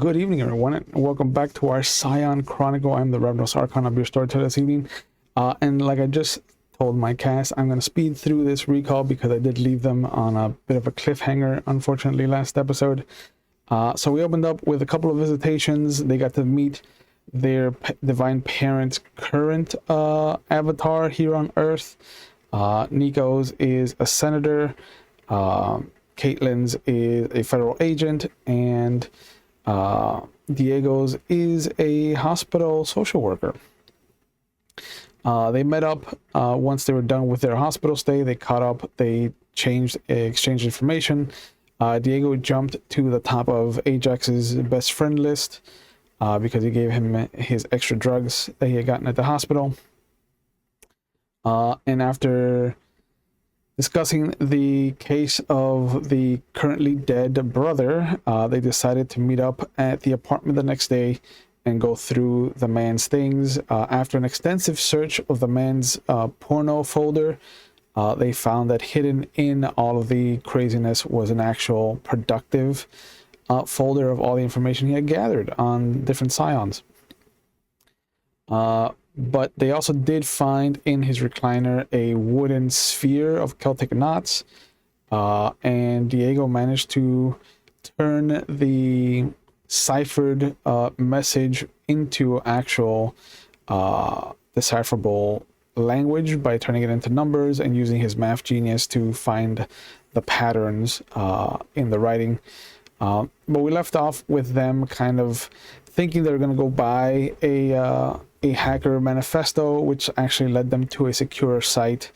good evening, everyone, and welcome back to our Scion Chronicle. I'm the Reverend Archon of your storyteller this evening. And like I just told my cast, I'm going to speed through this recall because I did leave them on a bit of a cliffhanger, unfortunately, last episode. So we opened up with a couple of visitations. They got to meet their divine parent's current avatar here on Earth. Nico's is a senator. Caitlin's is a federal agent, and Diego's is a hospital social worker. They met up once they were done with their hospital stay. They caught up, they exchanged information. Diego jumped to the top of Ajax's best friend list because he gave him his extra drugs that he had gotten at the hospital. And after discussing the case of the currently dead brother, they decided to meet up at the apartment the next day and go through the man's things. After an extensive search of the man's porno folder, they found that hidden in all of the craziness was an actual productive folder of all the information he had gathered on different Scions. But they also did find in his recliner a wooden sphere of Celtic knots, and Diego managed to turn the ciphered message into actual decipherable language by turning it into numbers and using his math genius to find the patterns in the writing. But we left off with them kind of thinking they're going to go buy a hacker manifesto, which actually led them to a secure site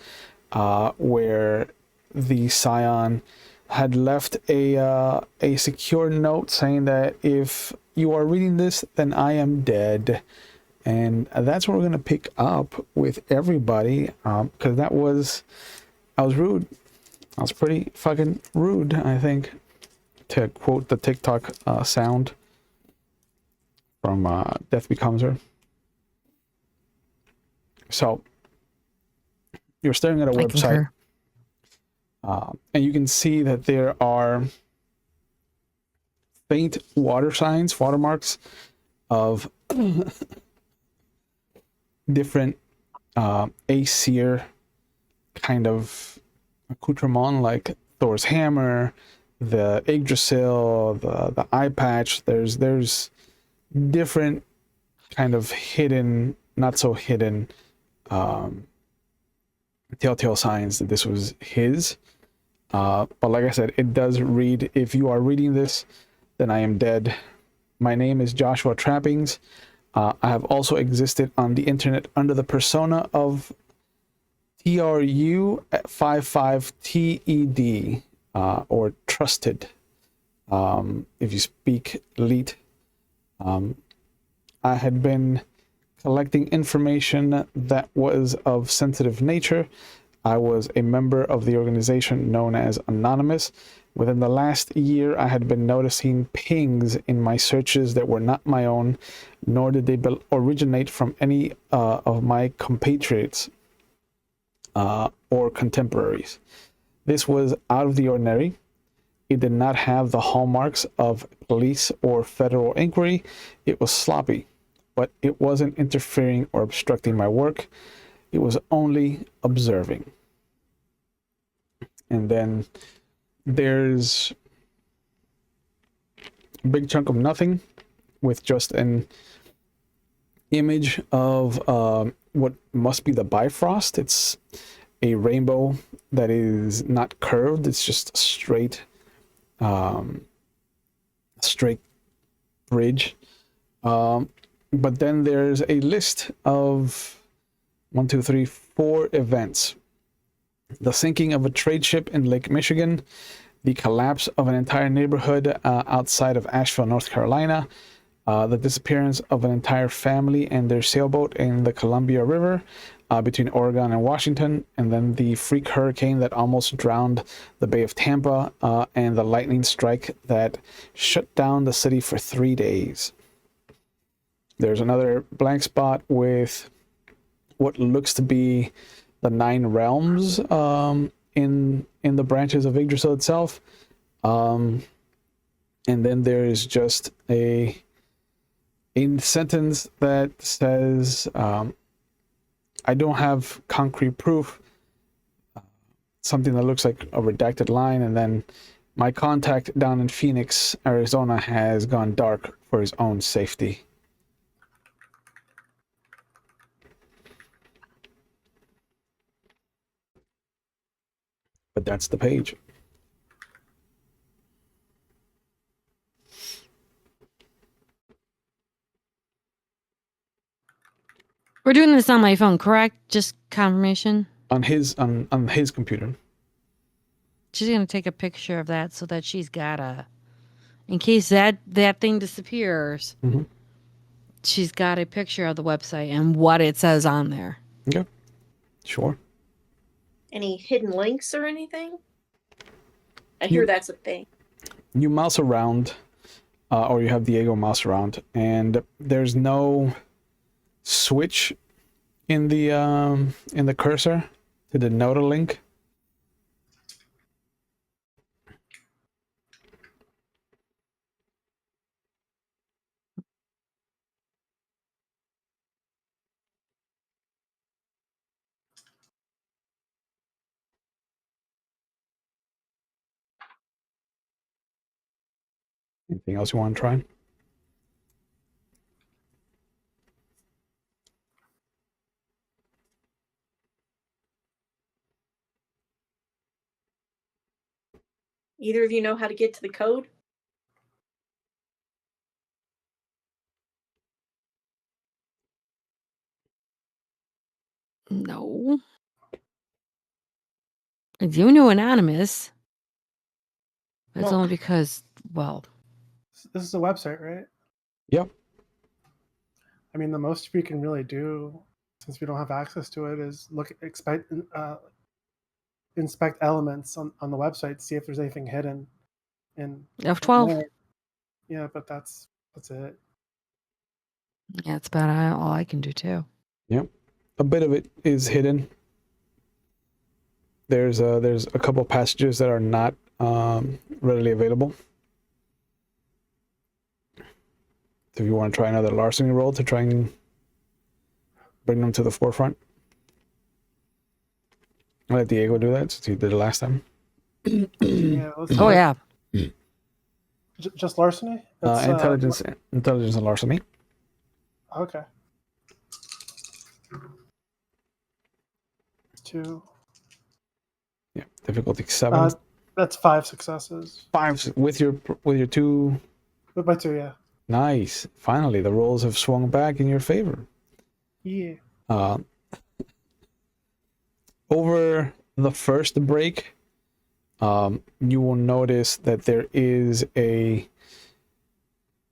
where the Scion had left a secure note saying that if you are reading this, then I am dead. And that's what we're going to pick up with everybody, because I was rude. I was pretty fucking rude, I think, to quote the TikTok sound from Death Becomes Her. So you're staring at a website, and you can see that there are faint watermarks of different Aesir kind of accoutrement, like Thor's hammer, the Yggdrasil, the eye patch. There's different kind of hidden, not so hidden telltale signs that this was his. But like I said, it does read, if you are reading this, then I am dead. My name is Joshua Trappings. I have also existed on the internet under the persona of TRU55TED, or Trusted, if you speak Leet. I had been collecting information that was of sensitive nature. I was a member of the organization known as Anonymous. Within the last year, I had been noticing pings in my searches that were not my own, nor did they originate from any of my compatriots or contemporaries. This was out of the ordinary. It did not have the hallmarks of police or federal inquiry. It was sloppy, but it wasn't interfering or obstructing my work. It was only observing. And then there's a big chunk of nothing with just an image of what must be the Bifrost. It's a rainbow that is not curved. It's just a straight bridge. But then there's a list of 4 events. The sinking of a trade ship in Lake Michigan, the collapse of an entire neighborhood outside of Asheville, North Carolina, the disappearance of an entire family and their sailboat in the Columbia River between Oregon and Washington, and then the freak hurricane that almost drowned the Bay of Tampa, and the lightning strike that shut down the city for 3 days. There's another blank spot with what looks to be the 9 realms in the branches of Yggdrasil itself. And then there is just a sentence that says, I don't have concrete proof, something that looks like a redacted line, and then my contact down in Phoenix, Arizona has gone dark for his own safety. But that's the page. We're doing this on my phone, correct? Just confirmation. On his computer. She's gonna take a picture of that so that she's got a, in case that thing disappears. Mm-hmm. She's got a picture of the website and what it says on there. Okay, sure. Any hidden links or anything? I hear that's a thing. You mouse around, or you have Diego mouse around, and there's no switch in the cursor to denote a link. Anything else you want to try? Either of you know how to get to the code? No. I do know anonymous. It's Well- only because, well, This is a website, right? Yep. I mean, the most we can really do, since we don't have access to it, is inspect elements on the website, see if there's anything hidden. And F12. yeah, but that's it. Yeah, it's about all I can do too. Yep. A bit of it is hidden. There's a couple passages that are not readily available. So if you want to try another larceny roll to try and bring them to the forefront, I'll let Diego do that since he did it last time. Yeah. Let's Oh yeah. Just larceny. That's, intelligence and larceny. Okay. 2. Yeah, difficulty 7. That's 5 successes. 5 with your 2. With my 2, yeah. Nice. Finally, the rolls have swung back in your favor. Yeah. Over the first break, you will notice that there is a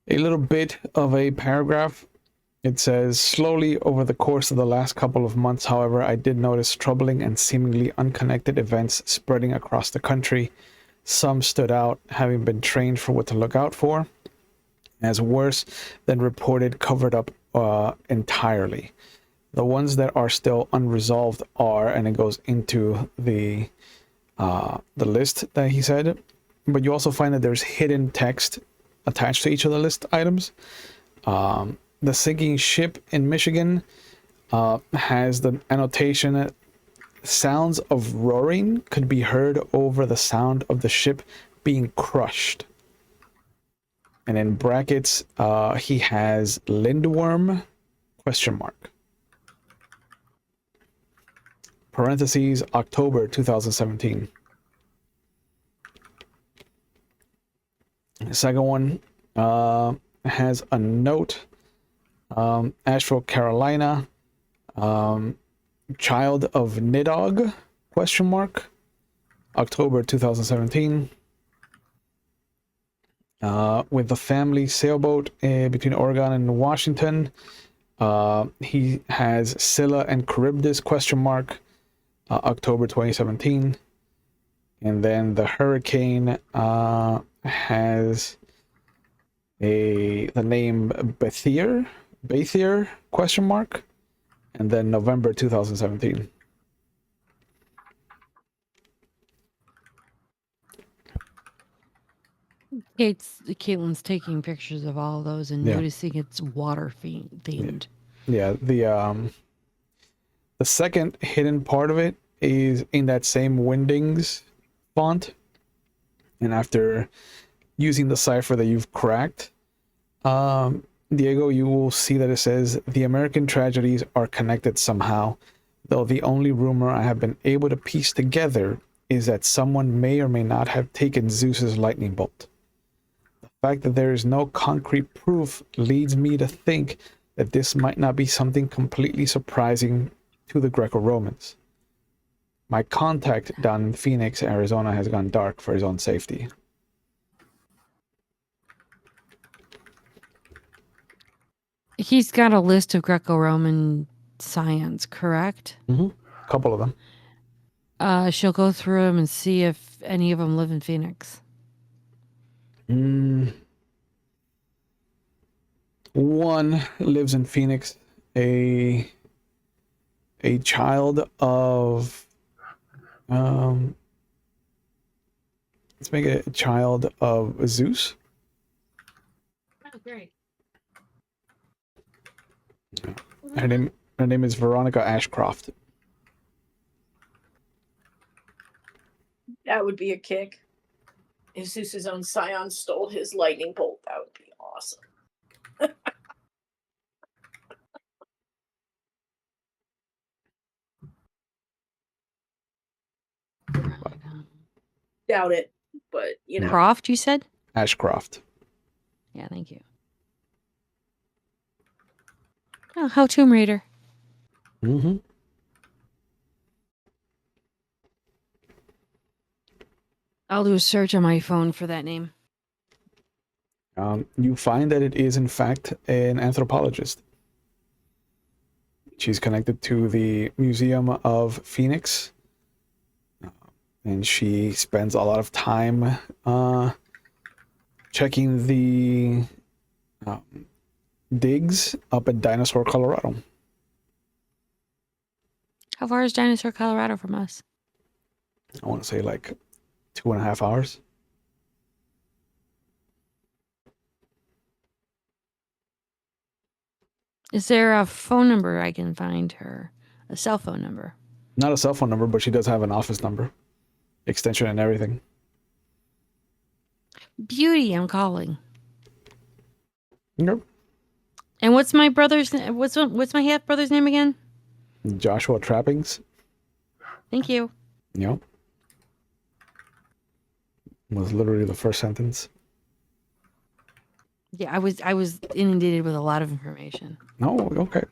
little bit of a paragraph. It says, slowly over the course of the last couple of months, however, I did notice troubling and seemingly unconnected events spreading across the country. Some stood out, having been trained for what to look out for, as worse than reported, covered up entirely. The ones that are still unresolved are, and it goes into the list that he said, but you also find that there's hidden text attached to each of the list items. The sinking ship in Michigan has the annotation, sounds of roaring could be heard over the sound of the ship being crushed. And in brackets, he has Lindworm, ? Parentheses, October 2017. The second one has a note, Asheville, Carolina, child of Nidog, ? October 2017. With the family sailboat between Oregon and Washington. He has Scylla and Charybdis ? October 2017. And then the hurricane has the name Bethier ? And then November 2017. Caitlin's taking pictures of all those and Yeah. noticing it's water themed. Yeah, the second hidden part of it is in that same Windings font, and after using the cipher that you've cracked, Diego, you will see that it says the American tragedies are connected somehow, though the only rumor I have been able to piece together is that someone may or may not have taken Zeus's lightning bolt. The fact that there is no concrete proof leads me to think that this might not be something completely surprising to the Greco-Romans. My contact down in Phoenix, Arizona has gone dark for his own safety. He's got a list of Greco-Roman scions, correct? A couple of them. She'll go through them and see if any of them live in Phoenix. One lives in Phoenix, a child of let's make it a child of Zeus. Oh, great. Her name is Veronica Ashcroft. That would be a kick. If Zeus's own scion stole his lightning bolt, that would be awesome. Doubt it, but you know. Croft, you said? Ashcroft. Yeah, thank you. Oh, how Tomb Raider. Mm-hmm. I'll do a search on my phone for that name. You find that it is in fact an anthropologist. She's connected to the Museum of Phoenix, and she spends a lot of time checking the digs up in Dinosaur, Colorado. How far is Dinosaur, Colorado from us? I want to say like 2.5 hours. Is there a phone number I can find her? A cell phone number? Not a cell phone number, but she does have an office number, extension, and everything. Beauty, I'm calling. Nope. And what's my brother's? What's my half brother's name again? Joshua Trappings. Thank you. Yep. Was literally the first sentence. Yeah, I was inundated with a lot of information. Oh, okay.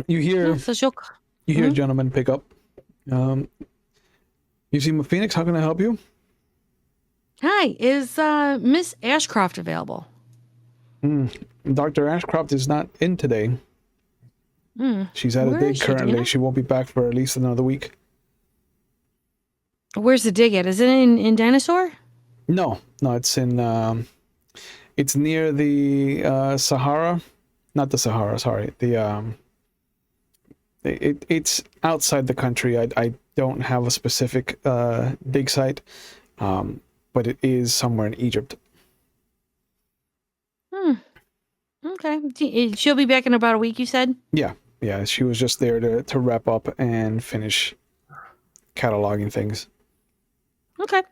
You hear Yeah, so she'll. a gentleman pick up. You see Phoenix, how can I help you? Hi, is Miss Ashcroft available? Dr. Ashcroft is not in today. She's at a Where dig is she, do you currently. know? She won't be back for at least another week. Where's the dig at? Is it in Dinosaur? No, it's in it's near the Sahara. Not the Sahara, sorry. The it's outside the country. I don't have a specific dig site, but it is somewhere in Egypt. Okay. She'll be back in about a week, you said? Yeah. She was just there to wrap up and finish cataloging things. Okay.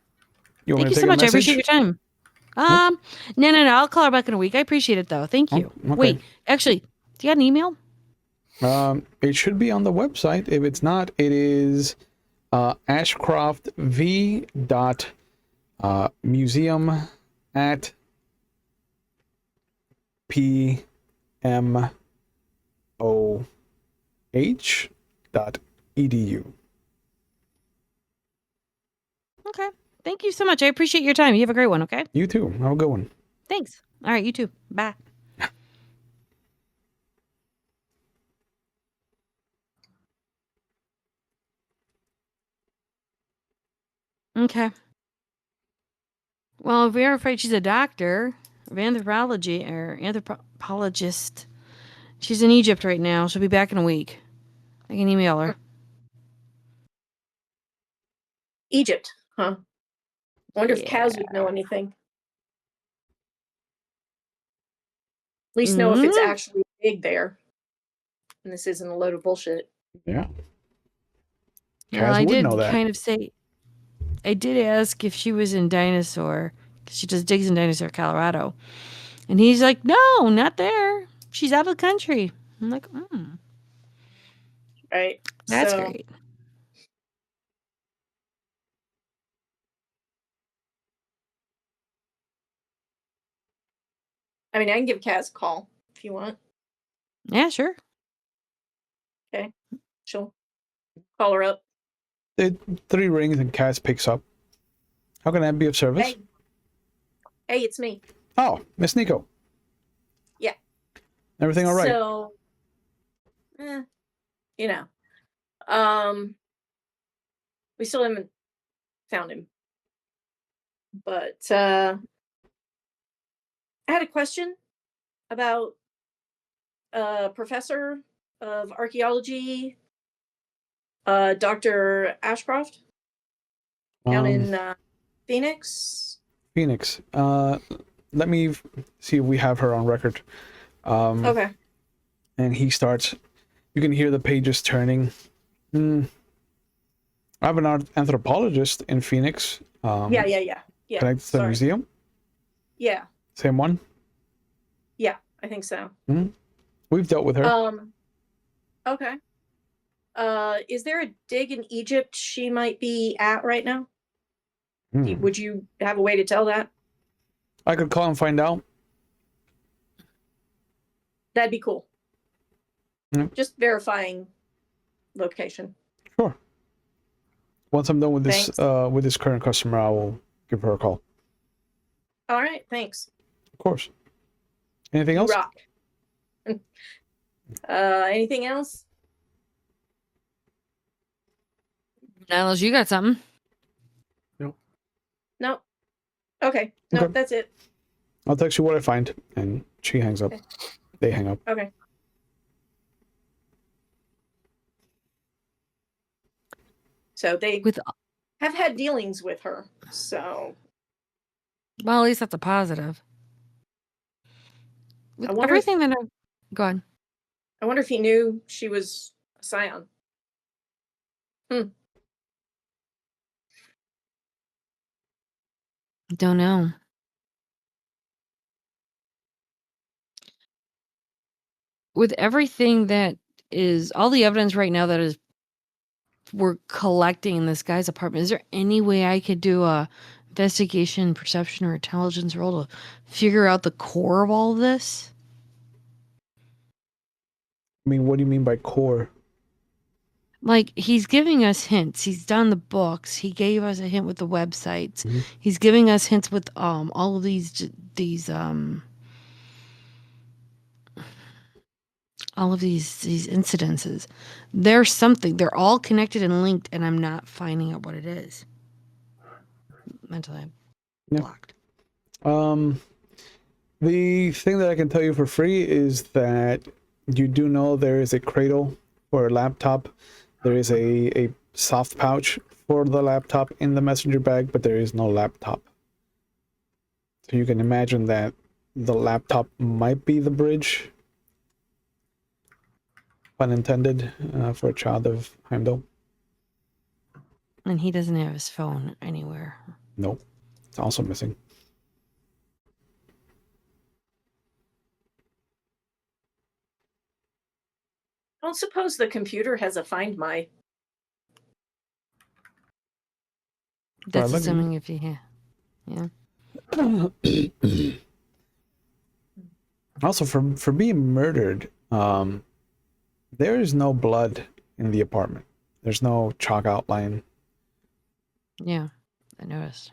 You want Thank me you to so take a much. I message? appreciate your time. No. I'll call her back in a week. I appreciate it though. Thank you. okay. Wait, actually, do you got an email? It should be on the website. If it's not, it is ashcroftv dot museum at pmoh.edu. Okay. Thank you so much. I appreciate your time. You have a great one, okay? You too. Have a good one. Thanks. All right, you too. Bye. Okay. Well, if we're afraid she's a doctor of anthropology or anthropologist, she's in Egypt right now. She'll be back in a week. I can email her. Egypt, huh? I wonder if Kaz would know anything. At least know if it's actually big there. And this isn't a load of bullshit. Yeah. Well, Kaz I would did know that. kind of say, I did ask if she was in Dinosaur, because she does digs in Dinosaur, Colorado. And he's like, no, not there. She's out of the country. I'm like, Right? that's So, great. I mean, I can give Kaz a call if you want. Yeah, sure. Okay. She'll call her up. 3 rings and Kaz picks up. How can I be of service? Hey. Hey, it's me. Oh, Miss Nico. Yeah. Everything all right? So, you know, we still haven't found him. But I had a question about a professor of archaeology, Dr. Ashcroft, down in Phoenix. Phoenix. Let me see if we have her on record. Okay. And he starts. You can hear the pages turning. I have an anthropologist in Phoenix. Yeah. Connected to the museum. Yeah. Same one. Yeah, I think so. We've dealt with her. Okay. Is there a dig in Egypt she might be at right now? Would you have a way to tell that? I could call and find out. That'd be cool. Yep. Just verifying location. Sure. Once I'm done with Thanks. this current customer, I will give her a call. All right, thanks. Of course. Anything You else? rock. Anything else? Not unless you got something. No. Okay. No, Okay. that's it. I'll text you what I find, and she hangs up. Okay. They hang up. Okay. So they have had dealings with her. So. Well, at least that's a positive. With I wonder everything that I've... Go on. I wonder if he knew she was a Scion. Don't know. With everything that is, all the evidence right now that is we're collecting in this guy's apartment, is there any way I could do a investigation, perception, or intelligence roll to figure out the core of all of this? I mean, what do you mean by core? Like, he's giving us hints. He's done the books. He gave us a hint with the websites. He's giving us hints with all of these incidences. There's something. They're all connected and linked, and I'm not finding out what it is. Mentally blocked. The thing that I can tell you for free is that you do know there is a cradle for a laptop. There is a soft pouch for the laptop in the messenger bag, but there is no laptop. So you can imagine that the laptop might be the bridge, pun intended, for a child of Heimdall. And he doesn't have his phone anywhere. Nope. It's also missing. I don't suppose the computer has a Find My. That's assuming if you yeah. Also, for being murdered, there is no blood in the apartment. There's no chalk outline. Yeah, I noticed.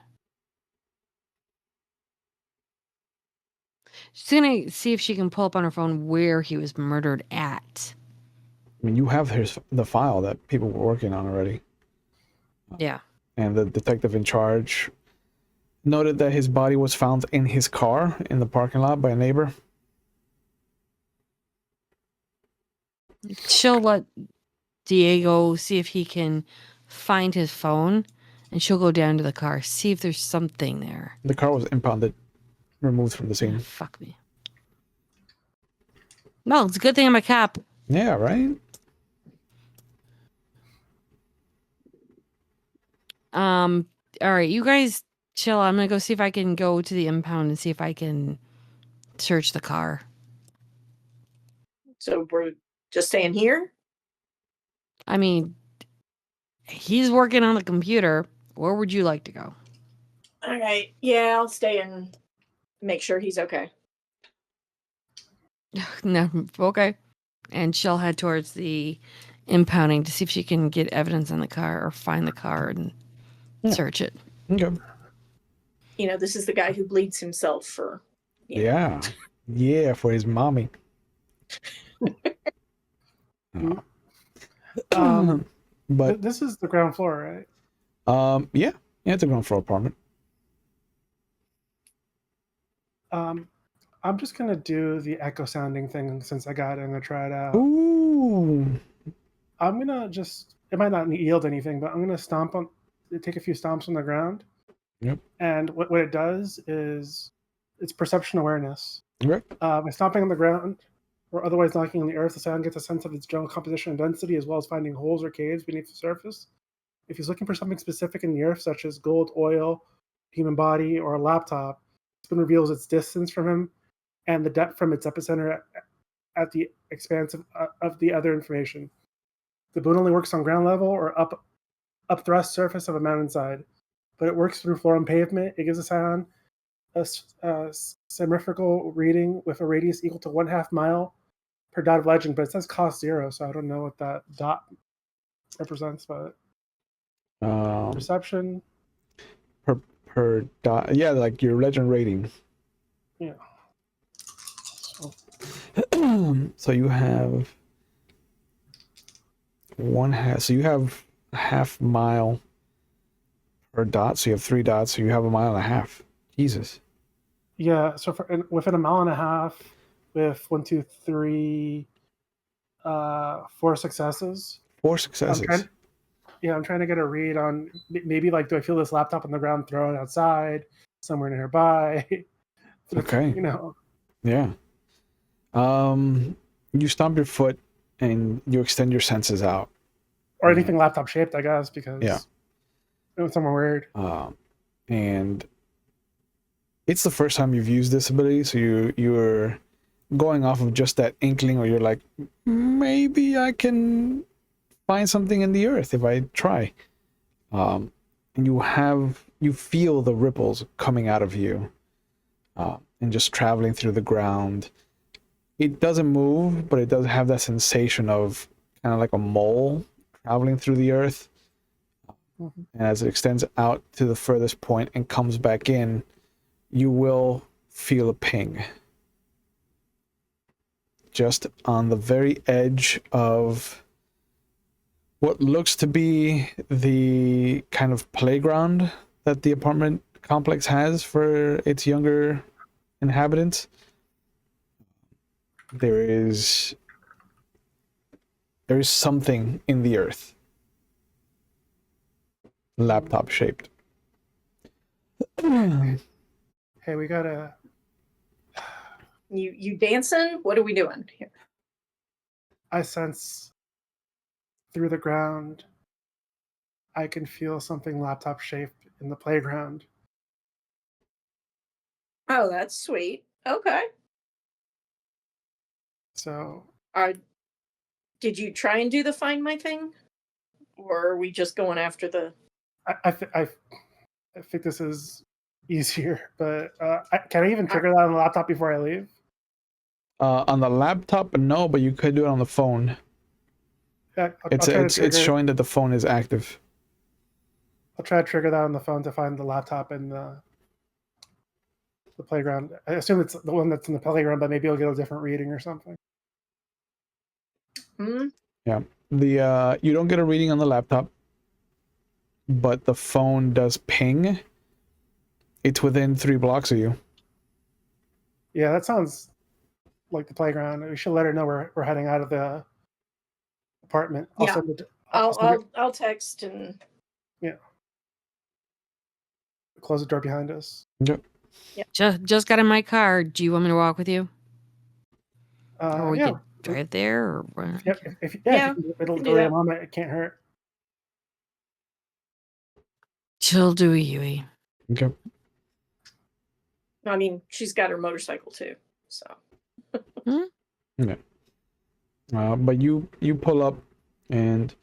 She's gonna see if she can pull up on her phone where he was murdered at. I mean, you have the file that people were working on already. Yeah. And the detective in charge noted that his body was found in his car in the parking lot by a neighbor. She'll let Diego see if he can find his phone And she'll go down to the car, see if there's something there. The car was impounded, removed from the Ah, scene. fuck me. Well, it's a good thing I'm a cop. Yeah, right? All right, you guys chill. I'm gonna go see if I can go to the impound and see if I can search the car. So we're just staying here? I mean, he's working on the computer. Where would you like to go? All right. Yeah, I'll stay and make sure he's okay. No, okay. And she'll head towards the impounding to see if she can get evidence on the car or find the car and search it. Okay. You know, this is the guy who bleeds himself for. You know. Yeah. Yeah, for his mommy. But This is the ground floor, right? yeah, it's a ground floor apartment. I'm just gonna do the echo sounding thing since I got it. I'm gonna try it out. Ooh. I'm gonna just. It might not yield anything, but I'm gonna take a few stomps on the ground. Yep. And what it does is, it's perception awareness. Okay. By stomping on the ground or otherwise knocking on the earth, the sound gets a sense of its general composition and density, as well as finding holes or caves beneath the surface. If he's looking for something specific in the earth, such as gold, oil, human body, or a laptop, the spoon reveals its distance from him and the depth from its epicenter at the expanse of the other information. The boon only works on ground level or upthrust surface of a mountainside, but it works through floor and pavement. It gives a Scion a symmetrical reading with a radius equal to 1/2 mile per dot of legend, but it says cost 0, so I don't know what that dot represents, but perception Per dot. Yeah, like your legend rating. Yeah. So you have so you have a 1/2 mile per dot, so you have 3 dots, so you have 1.5 miles. Jesus. Yeah, so within 1.5 miles, with 1, 2, 3, 4 successes. 4 successes. I'm trying to get a read on maybe, like, do I feel this laptop on the ground thrown outside somewhere nearby? Okay. You know. Yeah. You stomp your foot and you extend your senses out. Or anything laptop shaped, I guess, because it was somewhere weird. And it's the first time you've used this ability, so you're going off of just that inkling, or you're like, maybe I can find something in the earth if I try. And you feel the ripples coming out of you, and just traveling through the ground. It doesn't move, but it does have that sensation of kind of like a mole traveling through the earth. Mm-hmm. And as it extends out to the furthest point and comes back in, you will feel a ping. Just on the very edge of what looks to be the kind of playground that the apartment complex has for its younger inhabitants. There is something in the earth, laptop shaped. Hey, we gotta. You dancing? What are we doing here? I sense through the ground. I can feel something laptop shaped in the playground. Oh, that's sweet. Okay. So, did you try and do the find my thing, or are we just going after the? I think this is easier, but can I even trigger that on the laptop before I leave? On the laptop, no, but you could do it on the phone. Yeah, It's showing that the phone is active. I'll try to trigger that on the phone to find the laptop in the playground. I assume it's the one that's in the playground, but maybe I'll get a different reading or something. Yeah. The you don't get a reading on the laptop, but the phone does ping. It's within 3 blocks of you. Yeah, that sounds like the playground. We should let her know we're heading out of the apartment. Yeah. I'll text and. Yeah. close the door behind us. Yep. Just got in my car. Do you want me to walk with you? Or we Yeah. could drive there or what? Yep. If you Yeah, can, it'll can do delay that. a moment. It can't hurt. She'll do a Yui. Okay. I mean, she's got her motorcycle too. So But you pull up, and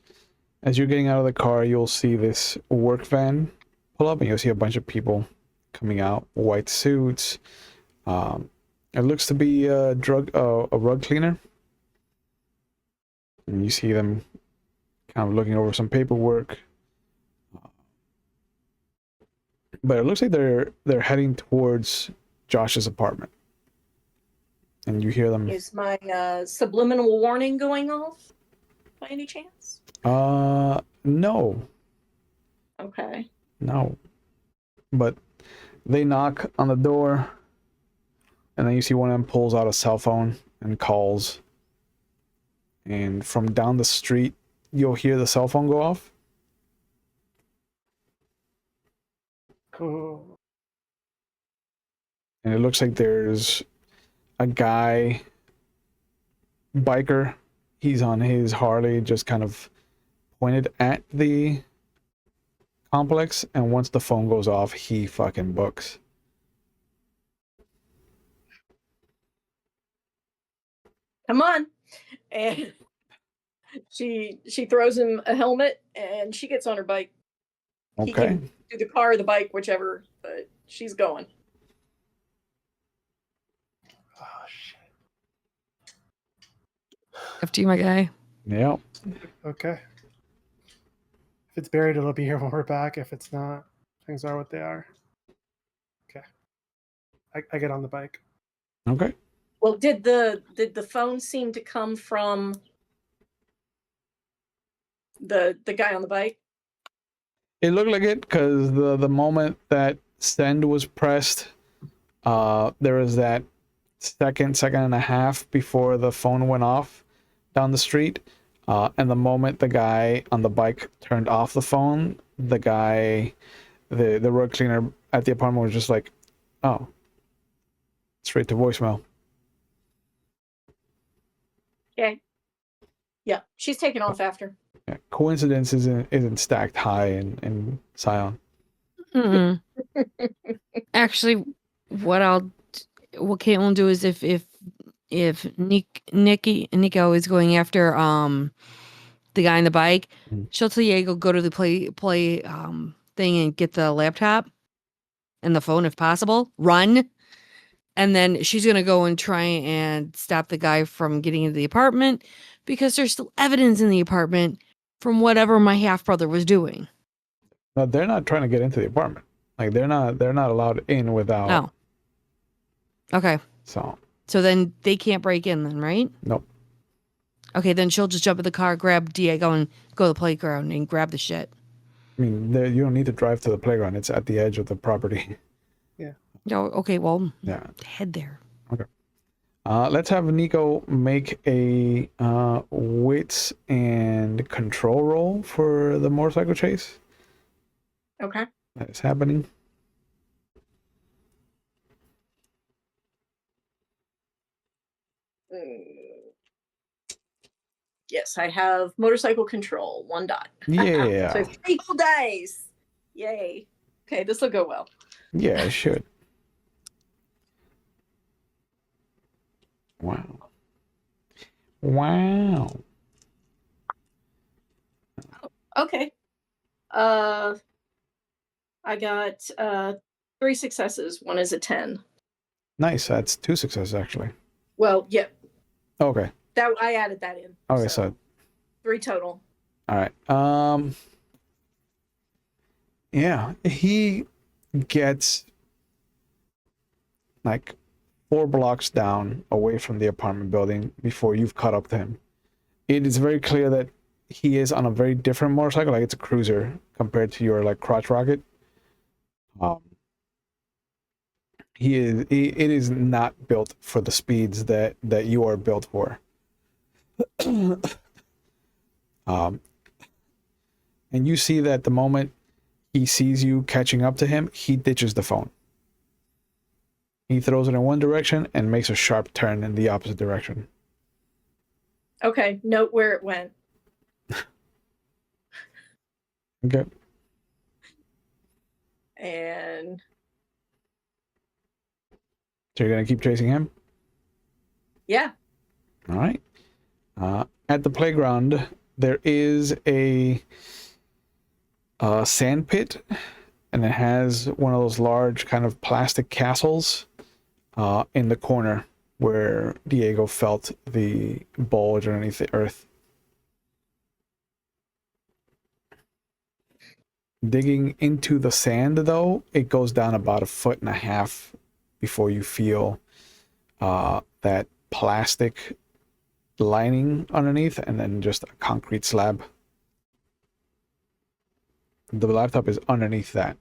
as you're getting out of the car, you'll see this work van pull up, and you'll see a bunch of people coming out, white suits. It looks to be a rug cleaner, and you see them kind of looking over some paperwork. But it looks like they're heading towards Josh's apartment, and you hear them. is my subliminal warning going off by any chance? No, Okay. no. But they knock on the door, and then you see one of them pulls out a cell phone and calls. And from down the street, you'll hear the cell phone go off. Cool. And it looks like there's a guy, biker. He's on his Harley, just kind of pointed at the complex. And once the phone goes off, he fucking books. Come on. And she throws him a helmet and she gets on her bike. He Okay. can do the car or the bike, whichever, but she's going. Oh shit. After you, my guy. Yep. Okay. If it's buried, it'll be here when we're back. If it's not, things are what they are. Okay. I get on the bike. Okay. Well, did the phone seem to come from the guy on the bike? It looked like it because the moment that send was pressed, there was that second and a half before the phone went off down the street. And the moment the guy on the bike turned off the phone, the guy, the rug cleaner at the apartment was just like, oh, straight to voicemail. Okay. Yeah, she's taking off after. Yeah. Coincidence isn't stacked high in Scion. Mm-mm. Actually, what Caitlin will do is if Nico is going after the guy on the bike, she'll tell Diego go to the play thing and get the laptop and the phone if possible. Run. And then she's gonna go and try and stop the guy from getting into the apartment because there's still evidence in the apartment from whatever my half brother was doing. No, they're not trying to get into the apartment. Like they're not allowed in without. Oh. Okay. So then they can't break in then, right? nope. Okay, then she'll just jump in the car, grab Diego, and go to the playground and grab the shit. I mean, you don't need to drive to the playground. It's at the edge of the property. No, okay, well, Yeah. head there. Okay. Let's have Nico make a wits and control roll for the motorcycle chase Okay. that is happening. Yes, I have motorcycle control, 1 dot. Yeah. So 3 whole dice. Yay. Okay, this will go well. Yeah, it should. Wow. Wow. Okay. I got 3 successes. 1 is a 10. Nice. That's 2 successes actually. Well, yeah, Okay. that I added that in. Okay, so 3 total. all right. Yeah, he gets like 4 blocks down away from the apartment building before you've caught up to him. It is very clear that he is on a very different motorcycle, like it's a cruiser compared to your like crotch rocket. It is not built for the speeds that you are built for. And you see that the moment he sees you catching up to him, he ditches the phone. He throws it in one direction and makes a sharp turn in the opposite direction. Okay, note where it went. Okay. And So you're going to keep chasing him? yeah. All right. At the playground, there is a sand pit, and it has one of those large kind of plastic castles in the corner where Diego felt the bulge underneath the earth. Digging into the sand, though, it goes down about 1.5 feet before you feel that plastic lining underneath, and then just a concrete slab. The laptop is underneath that.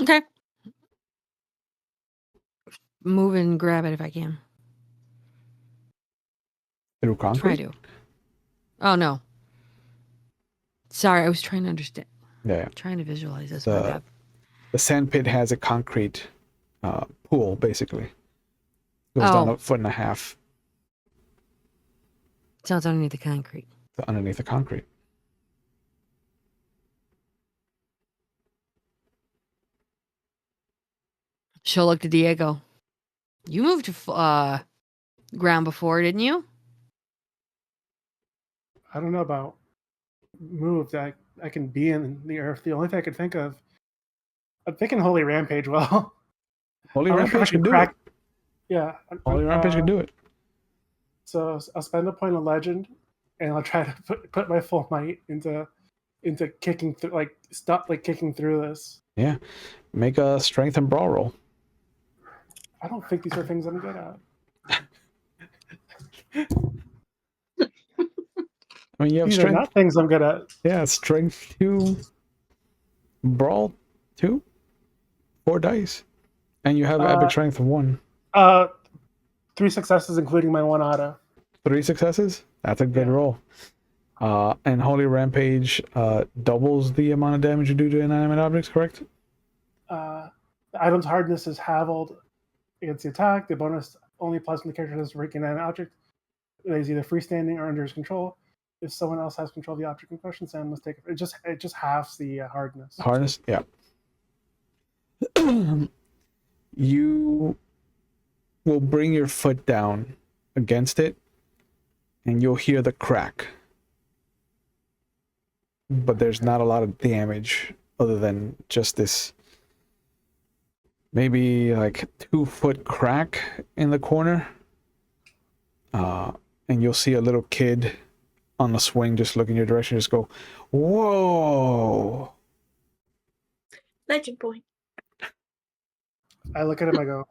Okay. Move and grab it if I can. Through concrete? Try to. Oh, no. Sorry, I was trying to understand. Yeah. Trying to visualize this. My bad. The sand pit has a concrete pool, basically. Goes down 1.5 feet So it's underneath the concrete. to underneath the concrete. She'll look to Diego. You moved to ground before, didn't you? I don't know about moved. I can be in the earth. The only thing I could think of, I'm thinking Holy Rampage. Well, Holy I'm not sure if I Rampage can do crack. it. Yeah. Holy Rampage can do it. So I'll spend a point of legend, and I'll try to put my full might into kicking through, kicking through this. Yeah. Make a strength and brawl roll. I don't think these are things I'm good at. I mean, you have These strength. are not things I'm good at. Yeah, strength 2, brawl 2, 4 dice. And you have epic strength of 1. 3 successes, including my 1 auto. 3 successes? That's a good roll. And Holy Rampage doubles the amount of damage you do to inanimate objects, correct? The item's hardness is halved against the attack. The bonus only applies when the character has breaking an object that is either freestanding or under his control. If someone else has control of the object in question, Sam must take it. It just halves the hardness. Hardness, yeah. You will bring your foot down against it, and you'll hear the crack. But there's not a lot of damage other than just this maybe like 2-foot crack in the corner. And you'll see a little kid on the swing just look in your direction, just go, whoa. Legend point. I look at him, I go,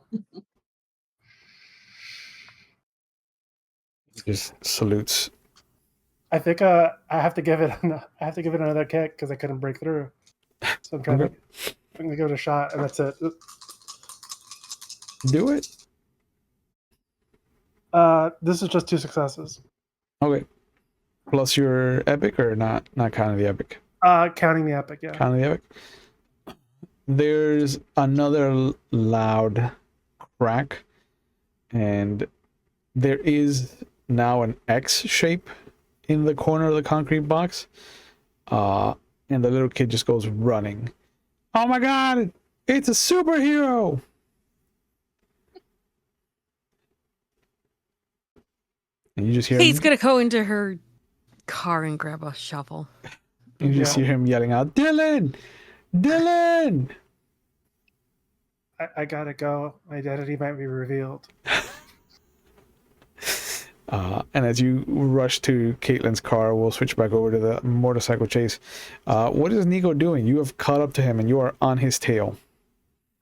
Just salutes. I think I have to give it another kick because I couldn't break through. So I'm gonna give it a shot, and that's it. Do it. This is just 2 successes. Okay. Plus your epic, or not counting the epic? Counting the epic, yeah. Counting the epic. There's another loud crack, and there is now an X shape in the corner of the concrete box. And the little kid just goes running. Oh my god! It's a superhero! And you just hear He's him, gonna go into her car and grab a shovel. you just hear him yelling out, Dylan! Dylan! I gotta go. My identity might be revealed. And as you rush to Caitlin's car, we'll switch back over to the motorcycle chase. What is Nico doing? You have caught up to him and you are on his tail.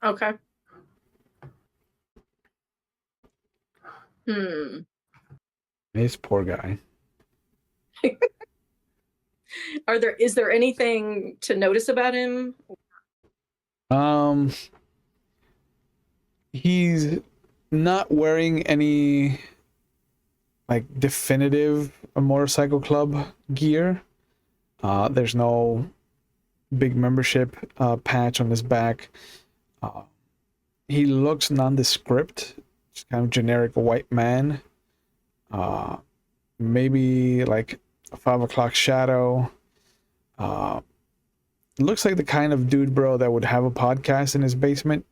Okay. This poor guy. Is there anything to notice about him? Um, he's not wearing any like definitive motorcycle club gear. There's no big membership patch on his back. He looks nondescript, just kind of generic white man. Maybe like a 5 o'clock shadow. Looks like the kind of dude, bro, that would have a podcast in his basement.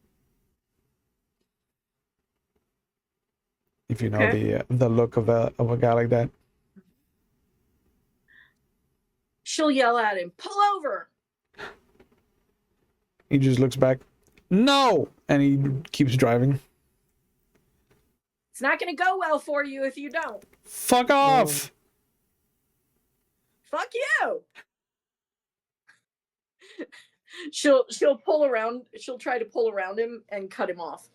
If you know Okay. the look of a guy like that. She'll yell at him, pull over. He just looks back, no, and he keeps driving. It's not going to go well for you if you don't. Fuck off. Fuck you. She'll pull around. She'll try to pull around him and cut him off.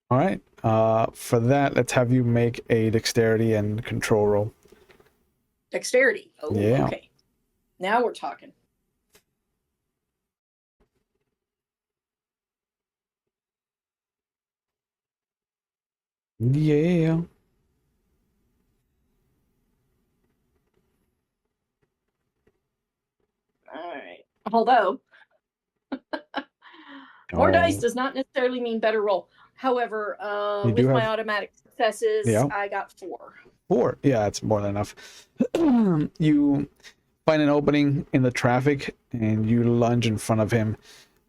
All right. For that, let's have you make a dexterity and control roll. Dexterity. Oh, Yeah. okay. Now we're talking. Yeah. All right. Although more dice does not necessarily mean better roll. However, with my automatic successes, I got 4. 4. Yeah, that's more than enough. You find an opening in the traffic and you lunge in front of him,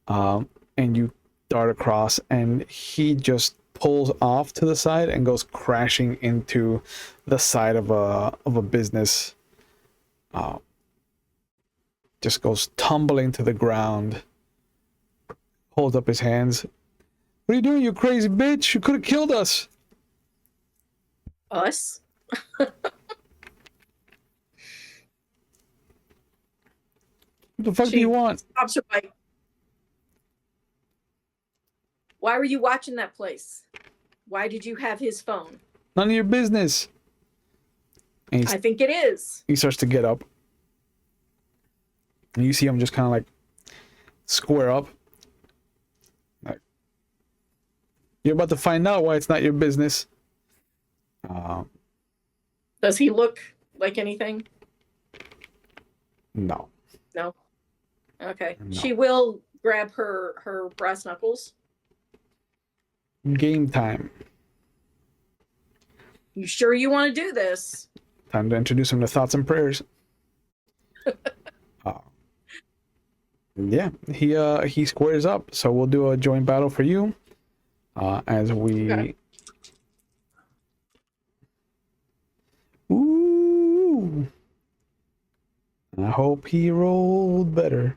and you dart across, and he just pulls off to the side and goes crashing into the side of a business. Just goes tumbling to the ground. Holds up his hands. What are you doing, you crazy bitch? You could have killed us. Us? What the fuck do you want? Stops her bike. Why were you watching that place? Why did you have his phone? None of your business. I think it is. He starts to get up. And you see him just kind of like square up. Like, you're about to find out why it's not your business. Does he look like anything? No. No. Okay. No. She will grab her brass knuckles. Game time. You sure you want to do this? Time to introduce him to thoughts and prayers. Yeah, he squares up. So we'll do a joint battle for you. As we. Okay. Ooh. I hope he rolled better.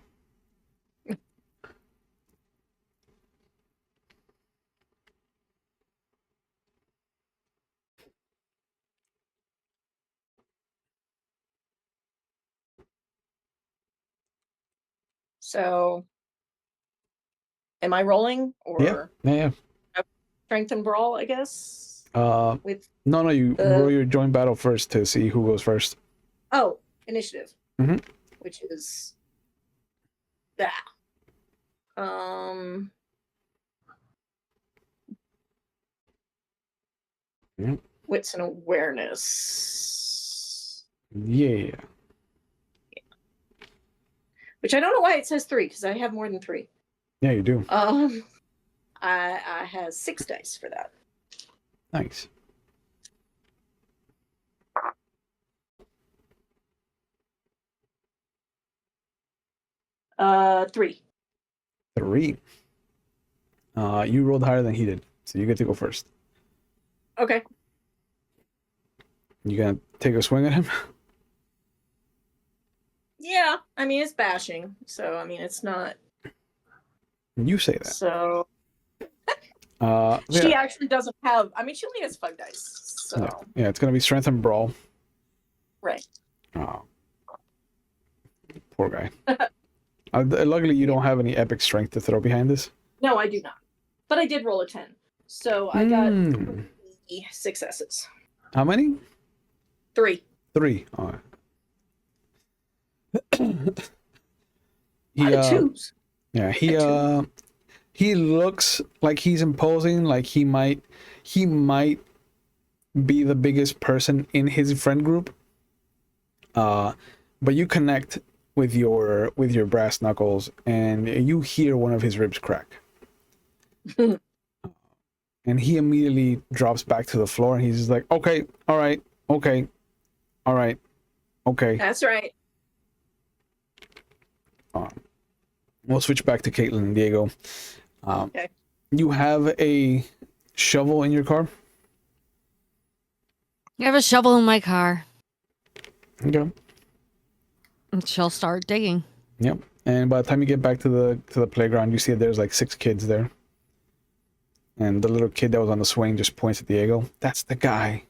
So, am I rolling or yeah. Strength and brawl? I guess. With no, you roll your joint battle first to see who goes first. Oh, initiative. Mm-hmm. Which is that. Wits and awareness. Yeah. Which I don't know why it says 3, because I have more than 3. Yeah, you do. I have 6 dice for that. Nice. Three. 3. You rolled higher than he did, so you get to go first. Okay. You gonna take a swing at him? Yeah, I mean it's bashing, so I mean it's not. You say that. So. She actually doesn't have. I mean, she only has 5 dice. So. Yeah, it's gonna be strength and brawl. Right. Oh. Poor guy. Luckily, you don't have any epic strength to throw behind this. No, I do not. But I did roll a 10, so I got 3 successes. How many? 3. 3. All right. Out of 2s. Yeah, He looks like he's imposing, like he might be the biggest person in his friend group. But you connect with your brass knuckles, and you hear one of his ribs crack. And he immediately drops back to the floor, and he's just like, "Okay, all right, okay, all right, okay." That's right. We'll switch back to Caitlin and Diego. Okay. You have a shovel in your car. I have a shovel in my car. Okay. And she'll start digging. Yep. And by the time you get back to the playground, you see that there's like 6 kids there. And the little kid that was on the swing just points at Diego. That's the guy.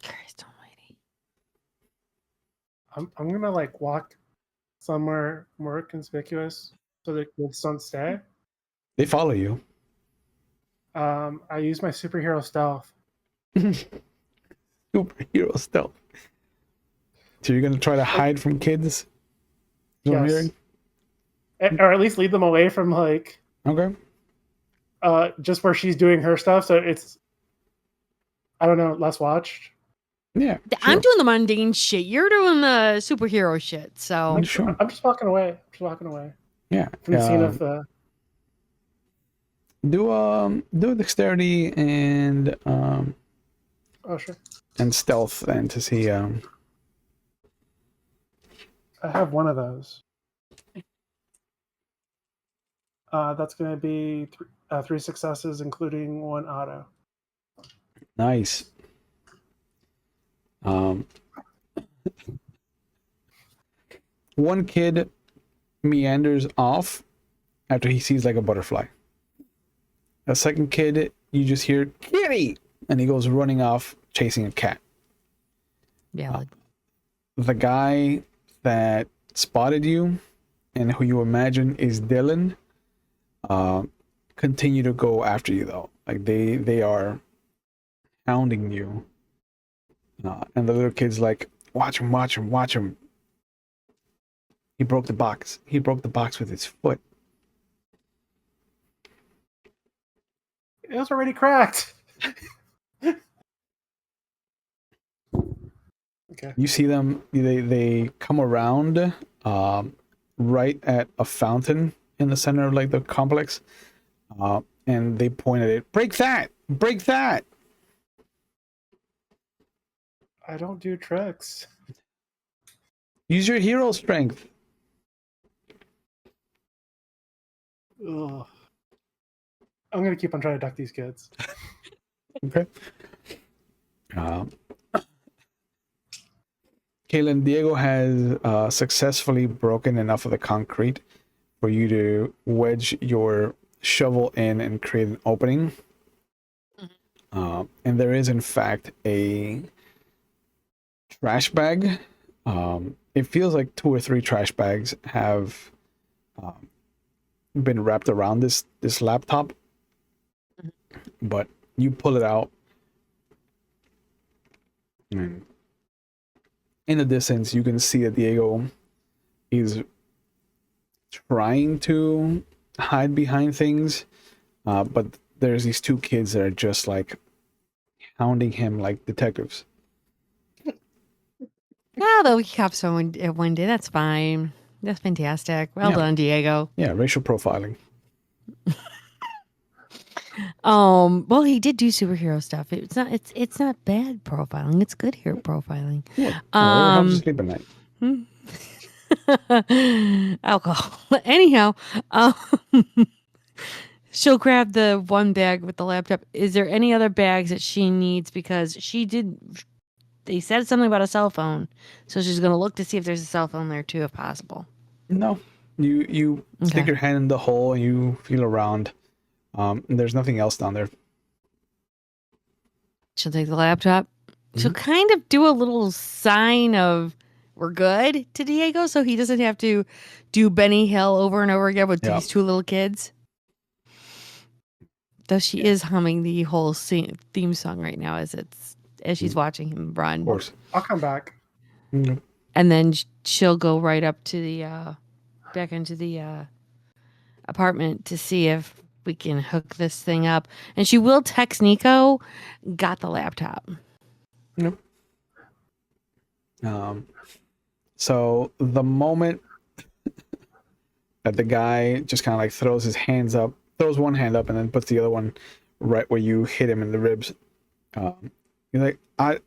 Christ almighty. I'm gonna like walk somewhere more conspicuous so the kids don't stay. They follow you. I use my superhero stealth. Superhero stealth. So you're gonna try to hide from kids? Is what I'm Yes. hearing? Or at least lead them away from like Okay. just where she's doing her stuff, so it's, I don't know, less watched. Yeah. I'm Sure. doing the mundane shit. You're doing the superhero shit. So Sure. I'm just walking away. Yeah. From the scene of the. Do dexterity and Oh sure. stealth and to see I have one of those. That's going to be 3 successes, including 1 auto. nice. One kid meanders off after he sees like a butterfly. A second kid, you just hear kitty, and he goes running off chasing a cat. yeah, The guy that spotted you and who you imagine is Dylan continue to go after you though. Like they are hounding you. And the little kid's like, watch him. He broke the box. He broke the box with his foot. It was already cracked. Okay. You see them, they come around right at a fountain in the center of like the complex. And they point at it. Break that! Break that! I don't do tricks. Use your hero strength. Ugh. I'm going to keep on trying to duck these kids. Okay. Kaylin, Diego has successfully broken enough of the concrete for you to wedge your shovel in and create an opening. And there is, in fact, a trash bag. It feels like 2 or 3 trash bags have been wrapped around this laptop. But you pull it out. And in the distance, you can see that Diego is trying to hide behind things. But there's these 2 kids that are just like hounding him like detectives. yeah, they'll cop someone one day. That's fine. That's fantastic. Well Yeah. done, Diego. Yeah, racial profiling. Well, he did do superhero stuff. It's not bad profiling. It's good hero profiling. Yeah. Whatever helps you sleep at night. Alcohol. Anyhow, she'll grab the one bag with the laptop. Is there any other bags that she needs? Because they said something about a cell phone, so she's gonna look to see if there's a cell phone there too, if possible. No. You stick Okay. your hand in the hole and you feel around. And there's nothing else down there. She'll take the laptop. She'll kind of do a little sign of we're good to Diego, so he doesn't have to do Benny Hill over and over again with Yeah. these 2 little kids. Though she is humming the whole theme song right now as she's watching him run. Of course. I'll come back. And then she'll go right up to the back into the apartment to see if we can hook this thing up. And she will text Nico, got the laptop. Yep. So the moment that the guy just kind of like throws one hand up and then puts the other one right where you hit him in the ribs. You're like, I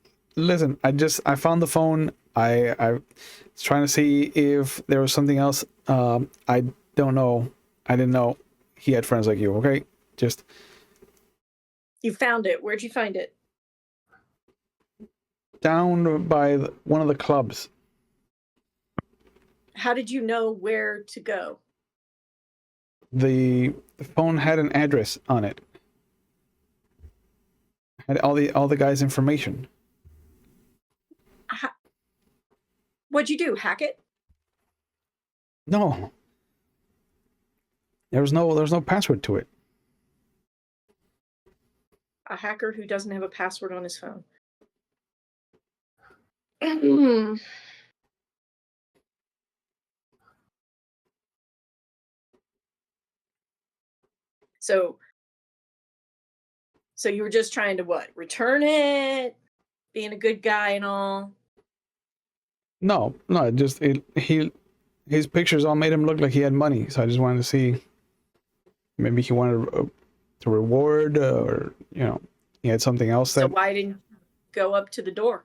found the phone. I was trying to see if there was something else. I don't know. I didn't know he had friends like you. Okay, just You found it. Where'd you find it? down by one of the clubs. How did you know where to go? The phone had an address on it. Had all the guy's information. What'd you do? Hack it? No. There's no password to it. A hacker who doesn't have a password on his phone. So you were just trying to what? Return it? Being a good guy and all? No, his pictures all made him look like he had money, so I just wanted to see. Maybe he wanted to reward, or he had something else So that. why didn't you go up to the door?